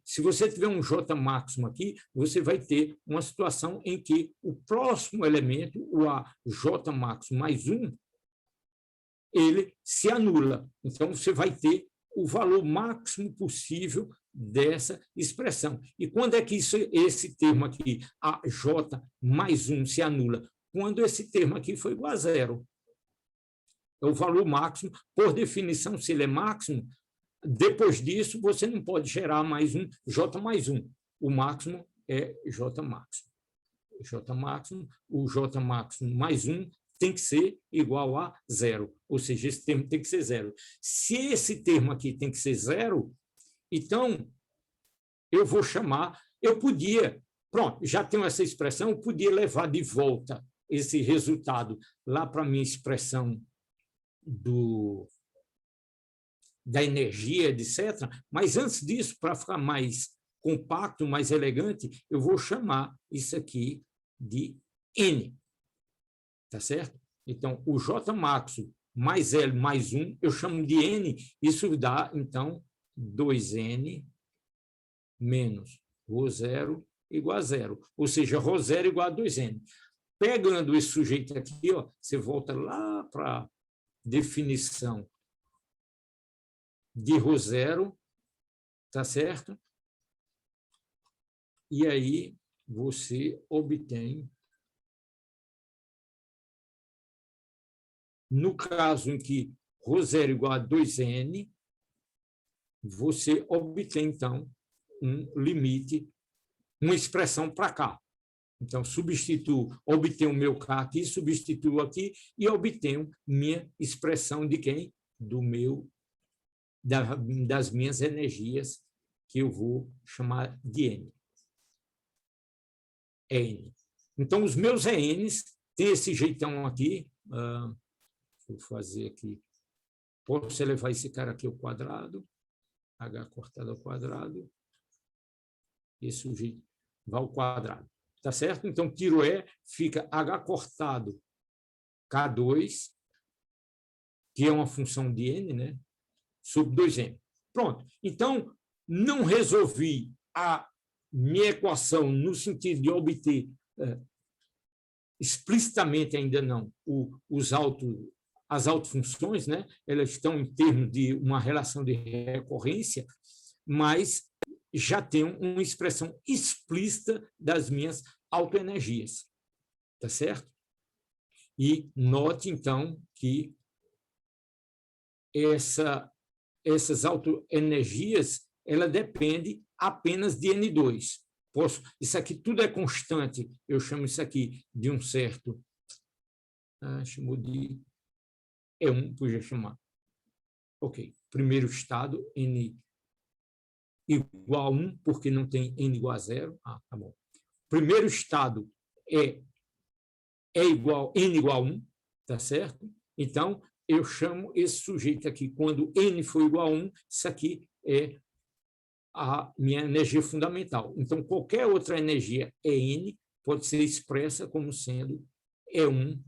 se você tiver um J máximo aqui, você vai ter uma situação em que o próximo elemento, o AJ máximo mais 1, ele se anula. Então, você vai ter o valor máximo possível dessa expressão. E quando é que esse termo aqui, AJ mais 1, se anula? Quando esse termo aqui for igual a 0. É o valor máximo. Por definição, se ele é máximo, depois disso, você não pode gerar mais um J mais 1. O máximo é J máximo. J máximo, o J máximo mais 1 tem que ser igual a 0, ou seja, esse termo tem que ser 0. Se esse termo aqui tem que ser 0, então eu vou chamar, eu podia, pronto, já tenho essa expressão, eu podia levar de volta esse resultado lá para a minha expressão da energia, etc. Mas antes disso, para ficar mais compacto, mais elegante, eu vou chamar isso aqui de N. Tá certo? Então, o J máximo mais L mais 1, eu chamo de N, isso dá, então, 2N menos ρ0 igual a 0. Ou seja, ρ0 igual a 2N. Pegando esse sujeito aqui, ó, você volta lá para a definição de ρ0, tá certo? E aí você obtém, no caso em que ρ0 igual a 2N, você obtém, então, um limite, uma expressão para cá. Então, obtenho o meu K aqui, substituo aqui e obtenho minha expressão de quem? Das minhas energias, que eu vou chamar de N. N. Então, os meus ENs têm esse jeitão aqui. Vou fazer aqui. Posso elevar esse cara aqui ao quadrado. H cortado ao quadrado. Esse sujeito vai ao quadrado. Tá certo? Então, tiro E, fica H cortado K2, que é uma função de N, né? Sobre 2N. Pronto. Então, não resolvi a minha equação no sentido de obter explicitamente ainda não as autofunções, né? Elas estão em termos de uma relação de recorrência, mas já tenho uma expressão explícita das minhas autoenergias. Tá certo? E note, então, que essas autoenergias, ela depende apenas de N2. Isso aqui tudo é constante, eu chamo isso aqui de um certo, chamou de E1, podia chamar. Ok, primeiro estado, N igual a 1, porque não tem N igual a 0. Tá bom. Primeiro estado é igual, N igual a 1, tá certo? Então, eu chamo esse sujeito aqui, quando N for igual a 1, isso aqui é a minha energia fundamental. Então, qualquer outra energia N pode ser expressa como sendo E1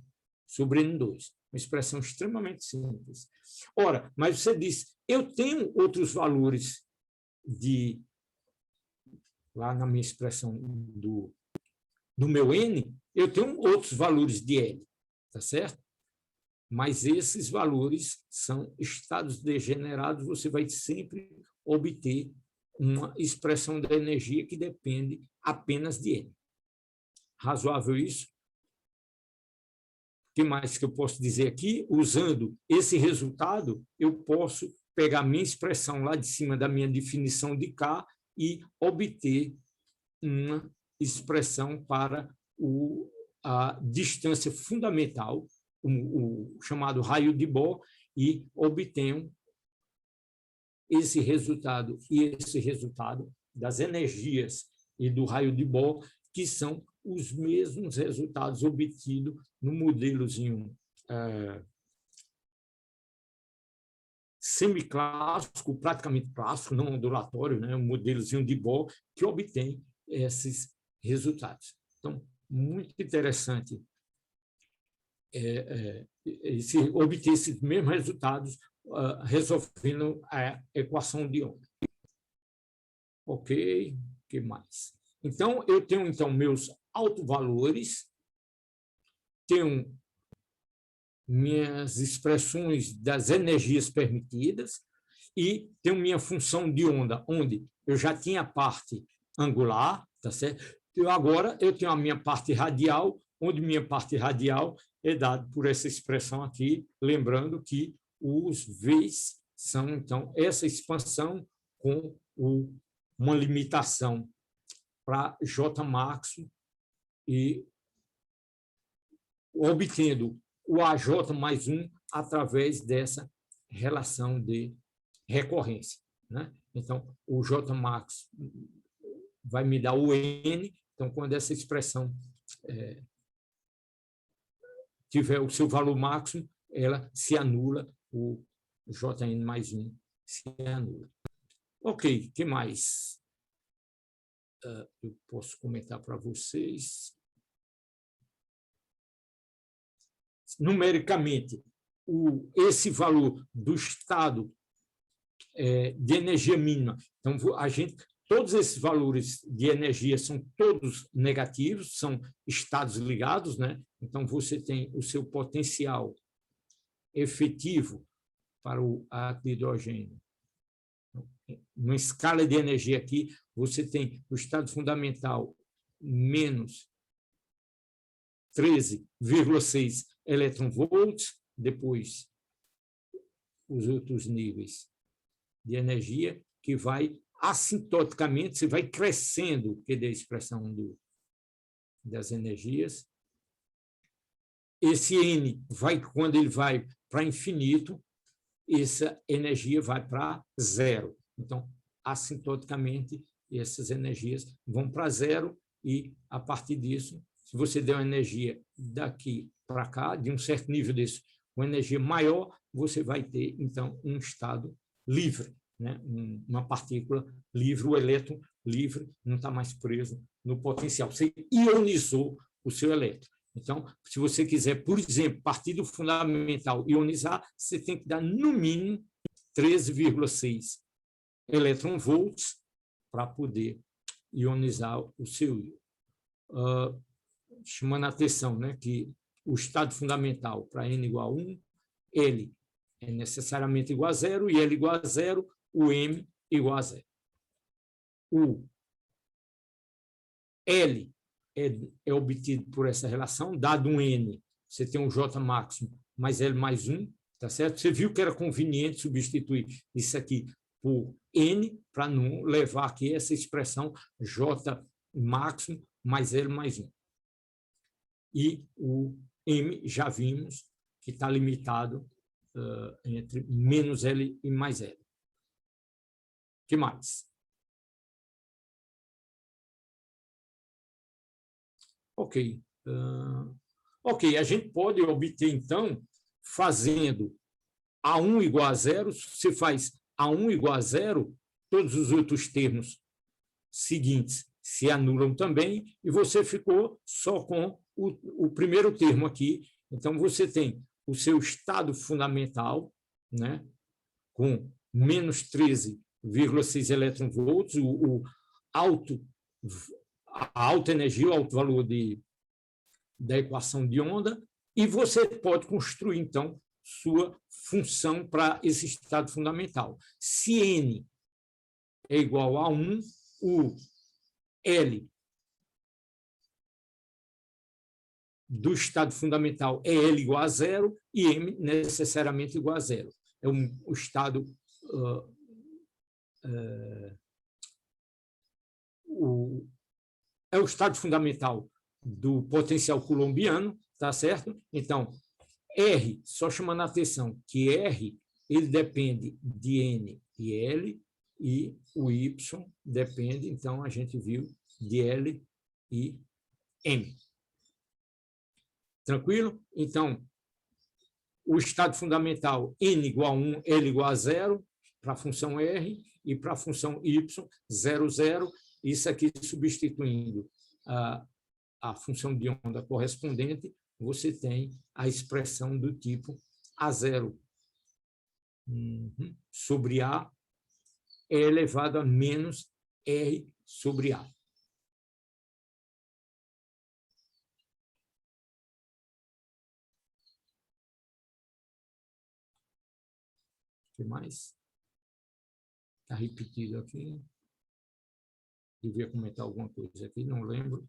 sobre N2. Uma expressão extremamente simples. Ora, mas você diz, eu tenho outros valores lá na minha expressão do meu N, eu tenho outros valores de L, tá certo? Mas esses valores são estados degenerados, você vai sempre obter uma expressão da energia que depende apenas de N. Razoável isso? O que mais que eu posso dizer aqui? Usando esse resultado, eu posso pegar minha expressão lá de cima da minha definição de K e obter uma expressão para a distância fundamental, o chamado raio de Bohr, e obtenho esse resultado e esse resultado das energias e do raio de Bohr, que são os mesmos resultados obtidos no modelozinho semiclássico, praticamente clássico, não ondulatório, né? Um modelozinho de Bohr que obtém esses resultados. Então, muito interessante obter esses mesmos resultados resolvendo a equação de onda. Ok, o que mais? Então, eu tenho meus autovalores, tenho minhas expressões das energias permitidas e tenho minha função de onda, onde eu já tinha a parte angular, tá certo? Agora eu tenho a minha parte radial, onde minha parte radial é dada por essa expressão aqui, lembrando que os V's são, então, essa expansão com uma limitação para Jmax e obtendo o AJ mais 1 através dessa relação de recorrência, né? Então, o Jmax vai me dar o N, então, quando essa expressão tiver o seu valor máximo, ela se anula, o Jn mais 1 se anula. Ok, o que mais eu posso comentar para vocês? Numericamente, esse valor do estado de energia mínima, então, todos esses valores de energia são todos negativos, são estados ligados, né? Então, você tem o seu potencial efetivo para o átomo de hidrogênio. Numa escala de energia aqui, você tem o estado fundamental menos 13,6 elétron-volts, depois os outros níveis de energia, que vai assintoticamente, você vai crescendo, que é a expressão das energias. Esse N quando ele vai para infinito, essa energia vai para zero. Então, assintoticamente, essas energias vão para zero e, a partir disso, se você der uma energia daqui para cá, de um certo nível desse, uma energia maior, você vai ter, então, um estado livre, né? Uma partícula livre, o elétron livre, não está mais preso no potencial. Você ionizou o seu elétron. Então, se você quiser, por exemplo, partir do fundamental ionizar, você tem que dar, no mínimo, 13,6 elétron-volts para poder ionizar o seu íon. Chamando a atenção, né, que o estado fundamental para N igual a 1, L é necessariamente igual a 0, e L igual a 0, o M igual a 0. O L é obtido por essa relação, dado um N, você tem um J máximo mais L mais 1, Tá certo? Você viu que era conveniente substituir isso aqui por N, para não levar aqui essa expressão J máximo mais L mais 1. E o M, já vimos, que está limitado entre menos L e mais L. O que mais? Ok. Ok, a gente pode obter, então, fazendo A1 igual a zero, você faz A1 igual a zero, todos os outros termos seguintes se anulam também, e você ficou só com o primeiro termo aqui. Então, você tem o seu estado fundamental, né, com menos 13,6 eletronvolts, a alta energia, o alto valor da equação de onda, e você pode construir, então, sua função para esse estado fundamental. Se N é igual a 1, o L do estado fundamental é L igual a zero e M necessariamente igual a zero. É o estado é o estado fundamental do potencial coulombiano, tá certo? Então, R, só chamando a atenção que R ele depende de N e L, e o Y depende, então, a gente viu, de L e M. Tranquilo? Então, o estado fundamental N igual a 1, L igual a 0, para a função R, e para a função Y, 0, 0, isso aqui substituindo a função de onda correspondente, você tem a expressão do tipo A0 sobre A é elevado a menos R sobre A. O que mais? Está repetido aqui. Devia comentar alguma coisa aqui, não lembro.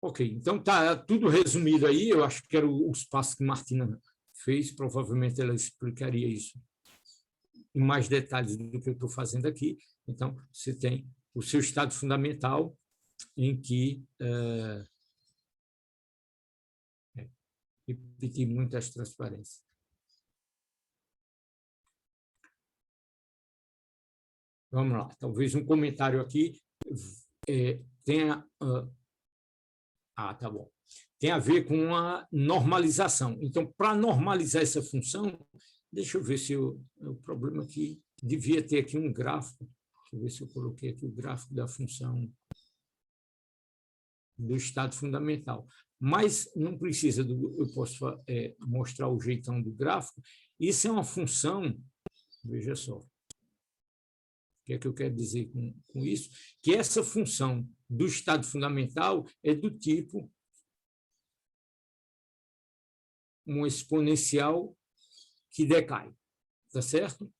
Ok, então está tudo resumido aí. Eu acho que era os passos que Martina fez, provavelmente ela explicaria isso em mais detalhes do que eu estou fazendo aqui. Então, você tem o seu estado fundamental, em que repetir muitas transparências. Vamos lá, talvez um comentário aqui tenha... tá bom. Tem a ver com a normalização. Então, para normalizar essa função, deixa eu ver se o problema aqui devia ter aqui um gráfico. Deixa eu ver se eu coloquei aqui o gráfico da função do estado fundamental. Mas não precisa, eu posso mostrar o jeitão do gráfico. Isso é uma função, veja só, o que é que eu quero dizer com isso? Que essa função do estado fundamental é do tipo um exponencial que decai, tá certo?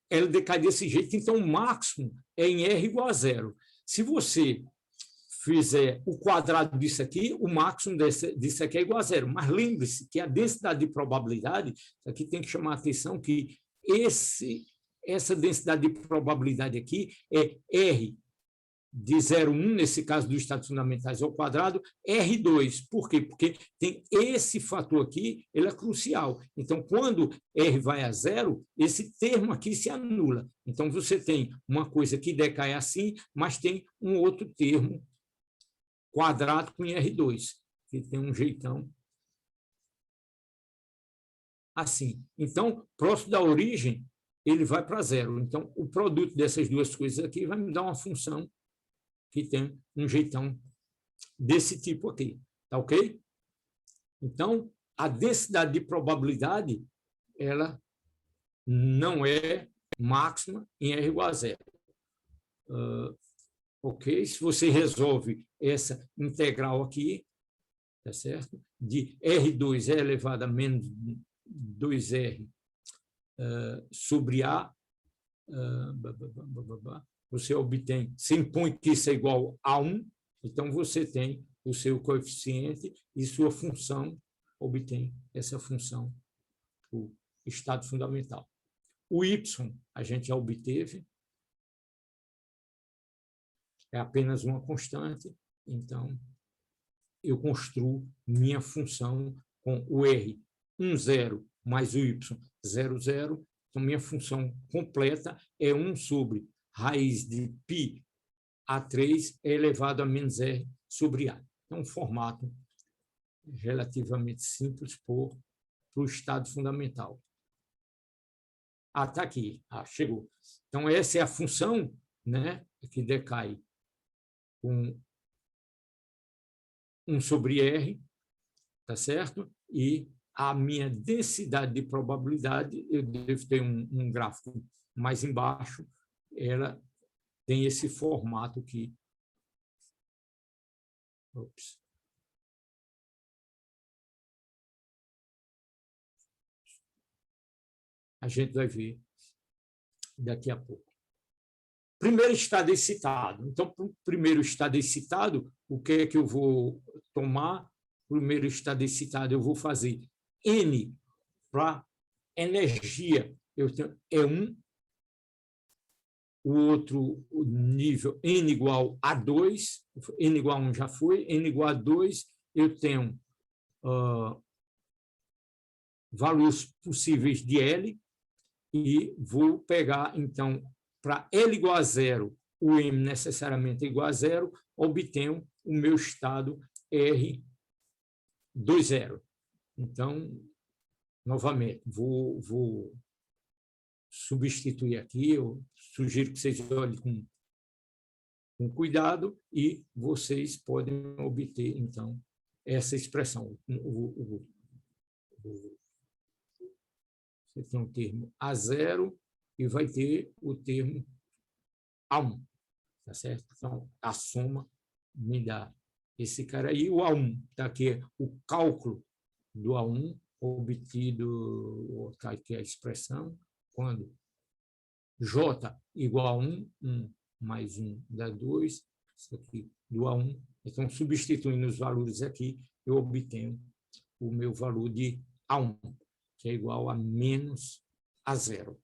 Ela decai desse jeito, então o máximo é em R igual a zero. Se você fizer o quadrado disso aqui, o máximo disso aqui é igual a zero. Mas lembre-se que a densidade de probabilidade, aqui tem que chamar a atenção que essa densidade de probabilidade aqui é R de 0,1, nesse caso dos estados fundamentais ao quadrado, R2. Por quê? Porque tem esse fator aqui, ele é crucial. Então, quando R vai a zero, esse termo aqui se anula. Então, você tem uma coisa que decai assim, mas tem um outro termo quadrado com R2, que tem um jeitão assim. Então, próximo da origem, ele vai para zero. Então, o produto dessas duas coisas aqui vai me dar uma função que tem um jeitão desse tipo aqui, tá ok? Então, a densidade de probabilidade, ela não é máxima em R igual a zero. ok? Se você resolve essa integral aqui, tá certo? De R2 elevado a menos 2R sobre A, você obtém, você impõe que isso é igual a 1, então você tem o seu coeficiente e sua função obtém essa função, o estado fundamental. O Y a gente já obteve, é apenas uma constante, então eu construo minha função com o R 10 mais o Y 00, então minha função completa é 1 sobre raiz de π A3 elevado a menos R sobre A. É um formato relativamente simples para o estado fundamental. Está aqui, chegou. Então, essa é a função, né, que decai com 1 sobre R, tá certo? E a minha densidade de probabilidade, eu devo ter um gráfico mais embaixo, ela tem esse formato aqui. Ops. A gente vai ver daqui a pouco. Primeiro estado excitado. Então, para o primeiro estado excitado, o que é que eu vou tomar? Primeiro estado excitado, eu vou fazer N para energia. Eu tenho E1, o outro nível N igual a 2, N igual a 1 já foi, N igual a 2, eu tenho valores possíveis de L, e vou pegar, então, para L igual a 0, o M necessariamente é igual a 0, obtenho o meu estado R20. Então, novamente, vou substituir aqui, eu sugiro que vocês olhem com cuidado e vocês podem obter, então, essa expressão. Você tem o termo A0 e vai ter o termo A1, tá certo? Então, a soma me dá esse cara aí. O A1, tá aqui o cálculo do A1 obtido, está aqui a expressão, quando J igual a 1, 1 mais 1 dá 2, isso aqui do A1. Então, substituindo os valores aqui, eu obtenho o meu valor de A1, que é igual a menos A0.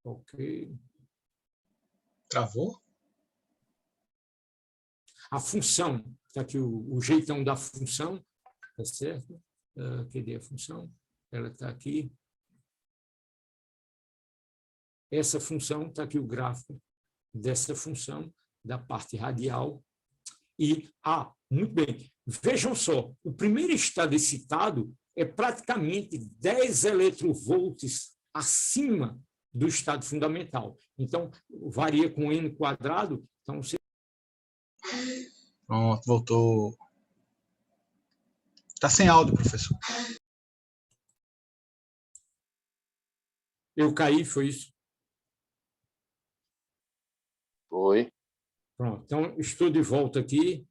Ok. Travou? A função, está aqui o jeitão da função, tá certo? Cadê a função? Ela está aqui. Essa função, está aqui o gráfico dessa função, da parte radial. E, muito bem, vejam só, o primeiro estado excitado é praticamente 10 eletronvolts acima do estado fundamental. Então, varia com N quadrado. Então, você... Pronto, voltou. Está sem áudio, professor. Eu caí, foi isso? Foi. Pronto, então estou de volta aqui.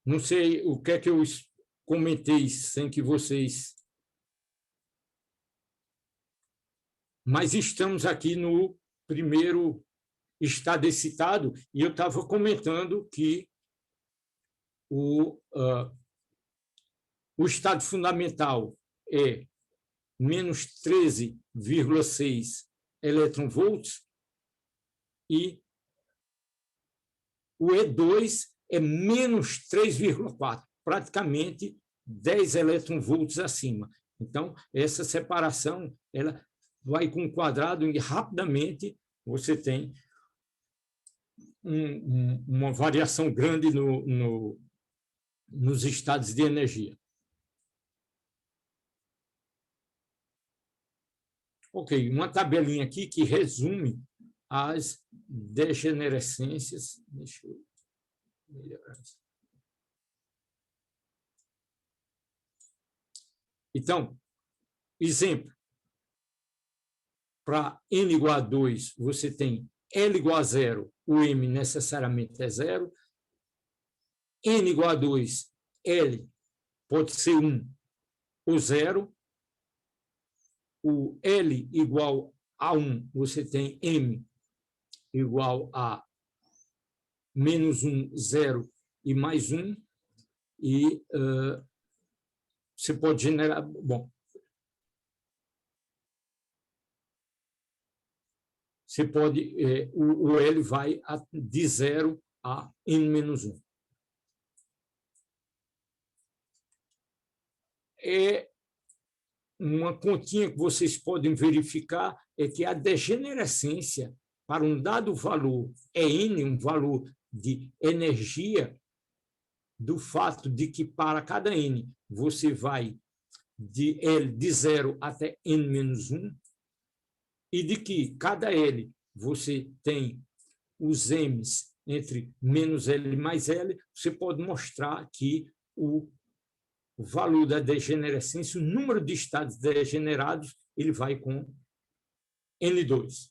Não sei o que é que eu comentei sem que vocês... Mas estamos aqui no primeiro estado excitado e eu estava comentando que o estado fundamental é menos 13,6 eletronvolts e o E2 é menos 3,4, praticamente 10 eletronvolts acima. Então, essa separação ela vai com um quadrado e rapidamente você tem uma variação grande nos estados de energia. Ok, uma tabelinha aqui que resume as degenerescências. Deixa eu melhorar isso. Então, exemplo, para n igual a 2, você tem L igual a 0, o M necessariamente é 0. N igual a 2, L pode ser 1 ou 0. O L igual a 1, você tem M igual a menos 1, 0 e mais 1. E você pode generar... Bom, você pode... o L vai de 0 a N menos 1. Uma continha que vocês podem verificar é que a degenerescência para um dado valor é N, um valor de energia, do fato de que para cada N você vai de L de 0 até N menos 1, e de que cada L você tem os M's entre menos L e mais L, você pode mostrar que o valor da degenerescência, o número de estados degenerados, ele vai com N2.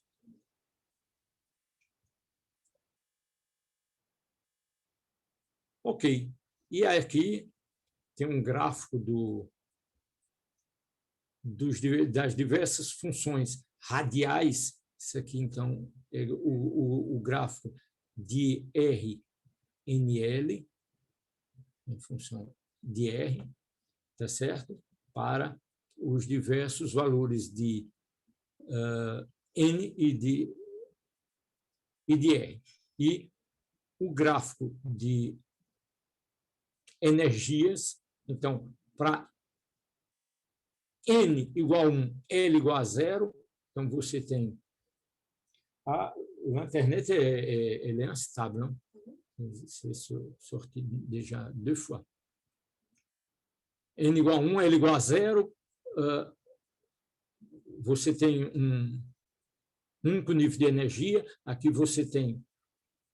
Ok. E aqui tem um gráfico das diversas funções radiais. Isso aqui, então, é o gráfico de RNL, em função de R, tá certo? Para os diversos valores de N e de R. E o gráfico de energias, então, para N igual a 1, L igual a 0, então você tem... A internet elle est instable, hein? C'est sorti déjà 2 fois. N igual a 1, L igual a 0, você tem um único nível de energia. Aqui você tem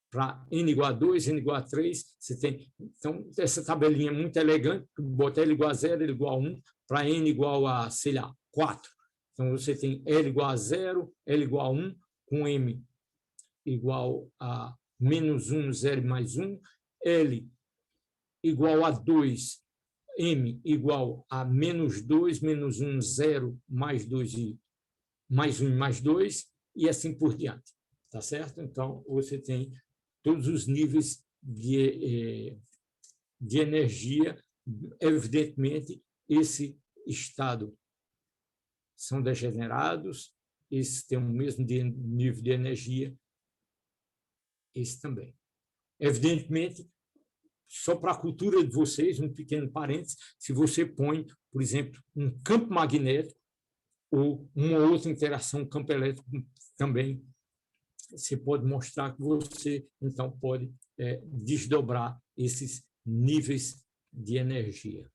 para N igual a 2, N igual a 3, você tem... Então, essa tabelinha é muito elegante, botar L igual a 0, L igual a 1, para N igual a, sei lá, 4. Então, você tem L igual a 0, L igual a 1, com M igual a menos 1, 0 mais 1, L igual a 2, M igual a menos 2, menos 1, 0, mais 2 e mais 1 mais 2, e assim por diante. Tá certo? Então, você tem todos os níveis de energia. Evidentemente, esse estado são degenerados, esses têm o mesmo nível de energia, esse também. Evidentemente, só para a cultura de vocês, um pequeno parênteses, se você põe, por exemplo, um campo magnético ou uma outra interação campo elétrico também, você pode mostrar que você, então, pode desdobrar esses níveis de energia.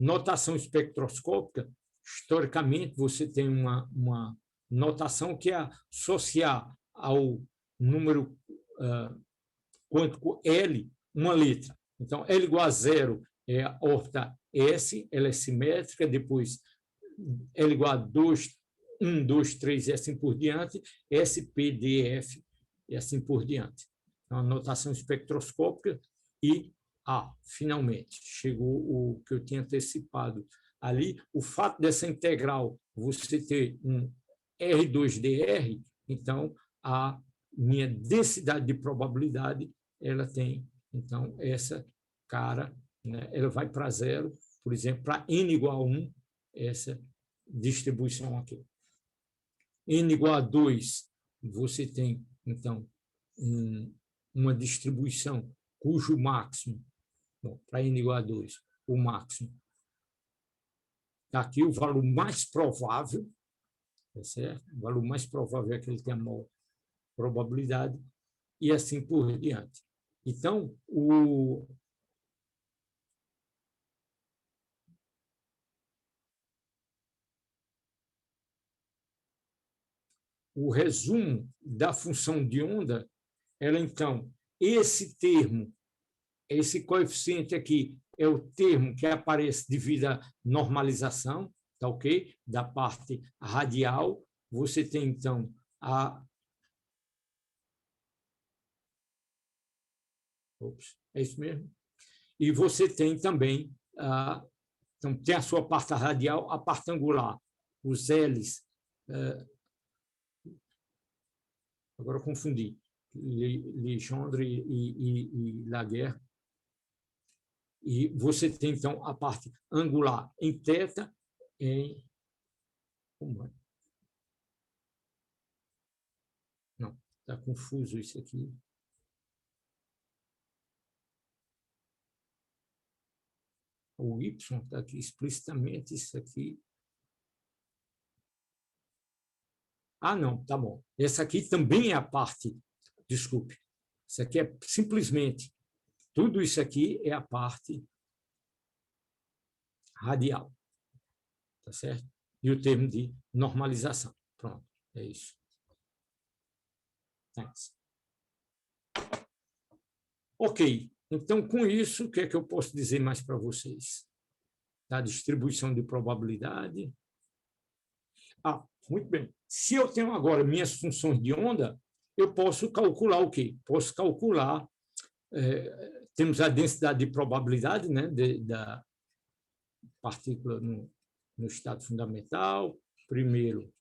Notação espectroscópica, historicamente, você tem uma notação que é associar ao número quântico L uma letra. Então, L igual a 0 é a órbita S, ela é simétrica, depois L igual a 2, 1, 2, 3 e assim por diante, S, P, D, F e assim por diante. Então, a notação espectroscópica e finalmente, chegou o que eu tinha antecipado ali, o fato dessa integral você ter um R2DR, então a minha densidade de probabilidade, ela tem, então, essa cara, né, ela vai para 0, por exemplo, para N igual a 1, essa distribuição aqui. N igual a 2, você tem, então, uma distribuição cujo máximo, para N igual a 2, o máximo, está aqui o valor mais provável, tá certo? O valor mais provável é que ele tenha maior probabilidade, e assim por diante. Então, o resumo da função de onda, ela, então, esse termo esse coeficiente aqui é o termo que aparece devido à normalização, tá ok? Da parte radial. Você tem, então, é isso mesmo? E você tem também, então, tem a sua parte radial, a parte angular, os L's, agora eu confundi, Legendre e Laguerre. E você tem, então, a parte angular em θ, como é? Não, está confuso isso aqui. O Y está aqui explicitamente, isso aqui. Ah, não, tá bom. Essa aqui também é a parte, desculpe, isso aqui é simplesmente, tudo isso aqui é a parte radial, tá certo? E o termo de normalização. Pronto, é isso. Thanks. Ok, então, com isso, o que é que eu posso dizer mais para vocês? Da distribuição de probabilidade. Muito bem. Se eu tenho agora minhas funções de onda, eu posso calcular o quê? Posso calcular, temos a densidade de probabilidade, né, da partícula no estado fundamental, primeiro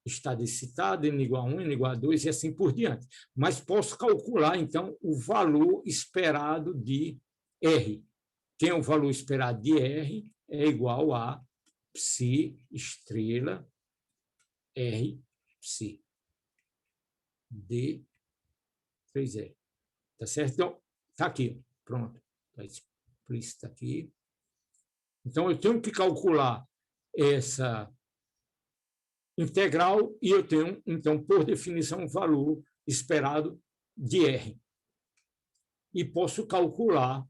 estado excitado, n igual a 1, n igual a 2 e assim por diante. Mas posso calcular, então, o valor esperado de R. Quem é o valor esperado de R? É igual a psi estrela R psi D 3R. Tá certo? Então, está aqui. Pronto. Está explícito aqui. Então, eu tenho que calcular essa integral e eu tenho, então, por definição, um valor esperado de R. E posso calcular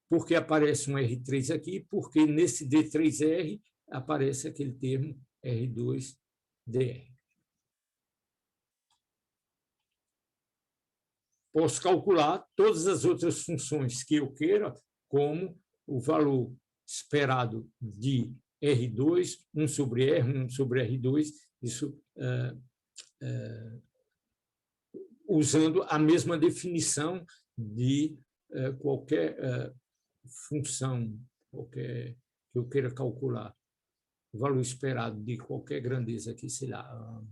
porque aparece um R3 aqui, porque nesse D3R aparece aquele termo R2DR. Posso calcular todas as outras funções que eu queira, como o valor esperado de R2, 1 sobre R, 1 sobre R2, isso usando a mesma definição de qualquer função, qualquer que eu queira calcular, o valor esperado de qualquer grandeza aqui, sei lá,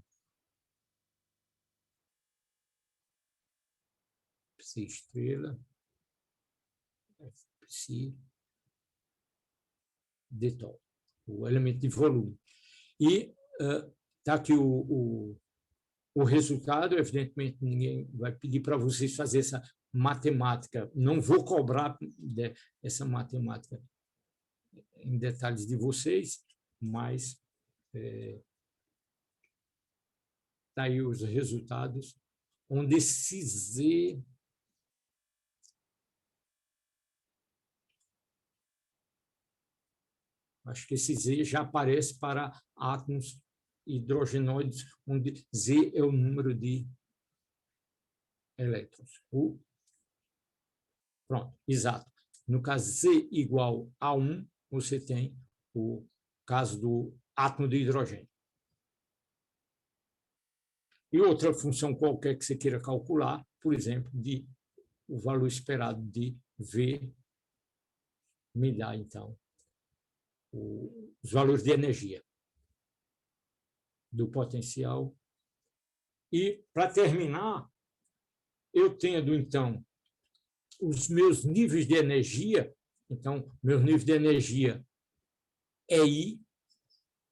psi estrela, psi d tau, o elemento de volume. E está aqui o resultado, evidentemente, ninguém vai pedir para vocês fazer essa matemática, não vou cobrar essa matemática em detalhes de vocês, mas está aí os resultados, onde esse Z acho que esse Z já aparece para átomos hidrogenoides, onde Z é o número de elétrons. Pronto, exato. No caso Z igual a 1, você tem o caso do átomo de hidrogênio. E outra função qualquer que você queira calcular, por exemplo, o valor esperado de V me dá, então, os valores de energia do potencial. E, para terminar, eu tendo, então, os meus níveis de energia. Então, meu nível de energia é I,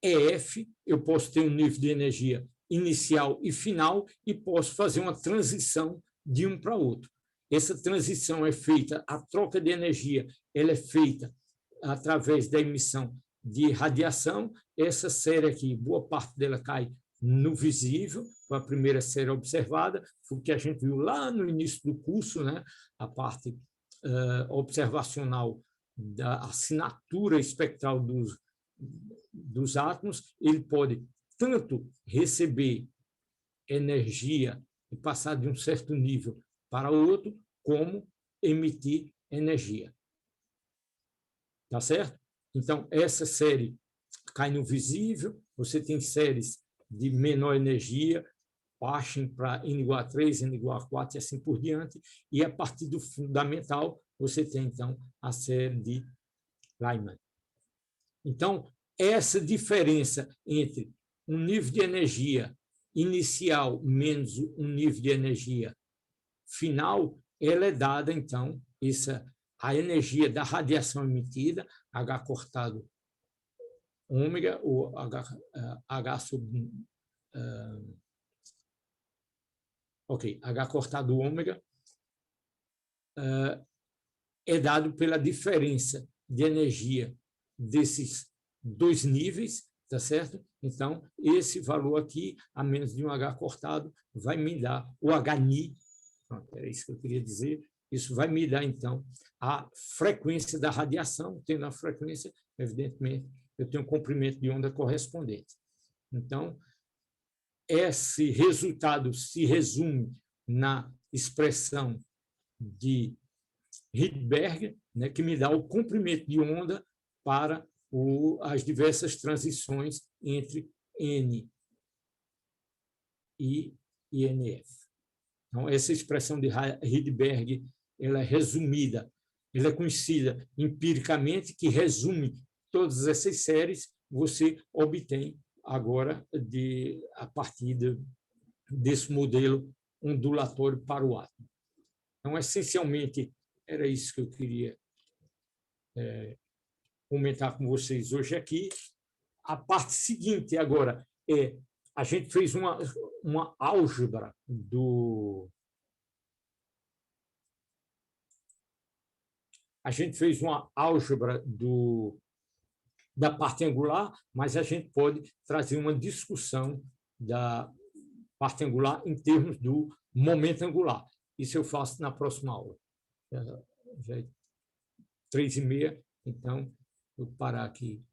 é F, eu posso ter um nível de energia inicial e final e posso fazer uma transição de um para outro. Essa transição é feita, a troca de energia, ela é feita através da emissão de radiação. Essa série aqui, boa parte dela cai no visível, foi a primeira série observada, foi o que a gente viu lá no início do curso, né? A parte observacional da assinatura espectral dos átomos. Ele pode tanto receber energia e passar de um certo nível para outro, como emitir energia. Tá certo? Então, essa série cai no visível, você tem séries de menor energia, Paschen para N igual a 3, N igual a 4 e assim por diante, e a partir do fundamental, você tem, então, a série de Lyman. Então, essa diferença entre um nível de energia inicial menos um nível de energia final, ela é dada, então, a energia da radiação emitida, H cortado ômega, ou H sobre... H cortado ômega, é dado pela diferença de energia desses dois níveis, tá certo? Então, esse valor aqui, a menos de um H cortado, vai me dar o HNI, era isso que eu queria dizer, isso vai me dar, então, a frequência da radiação, tendo a frequência, evidentemente, eu tenho um comprimento de onda correspondente. Então, esse resultado se resume na expressão de Rydberg, né, que me dá o comprimento de onda para as diversas transições entre N e INF. Então, essa expressão de Rydberg, ela é resumida, ela é conhecida empiricamente, que resume todas essas séries, você obtém agora, a partir desse modelo ondulatório para o átomo. Então, essencialmente, era isso que eu queria comentar com vocês hoje aqui. A parte seguinte agora a gente fez uma álgebra da parte angular, mas a gente pode trazer uma discussão da parte angular em termos do momento angular. Isso eu faço na próxima aula. Já é 3h30, então, vou parar aqui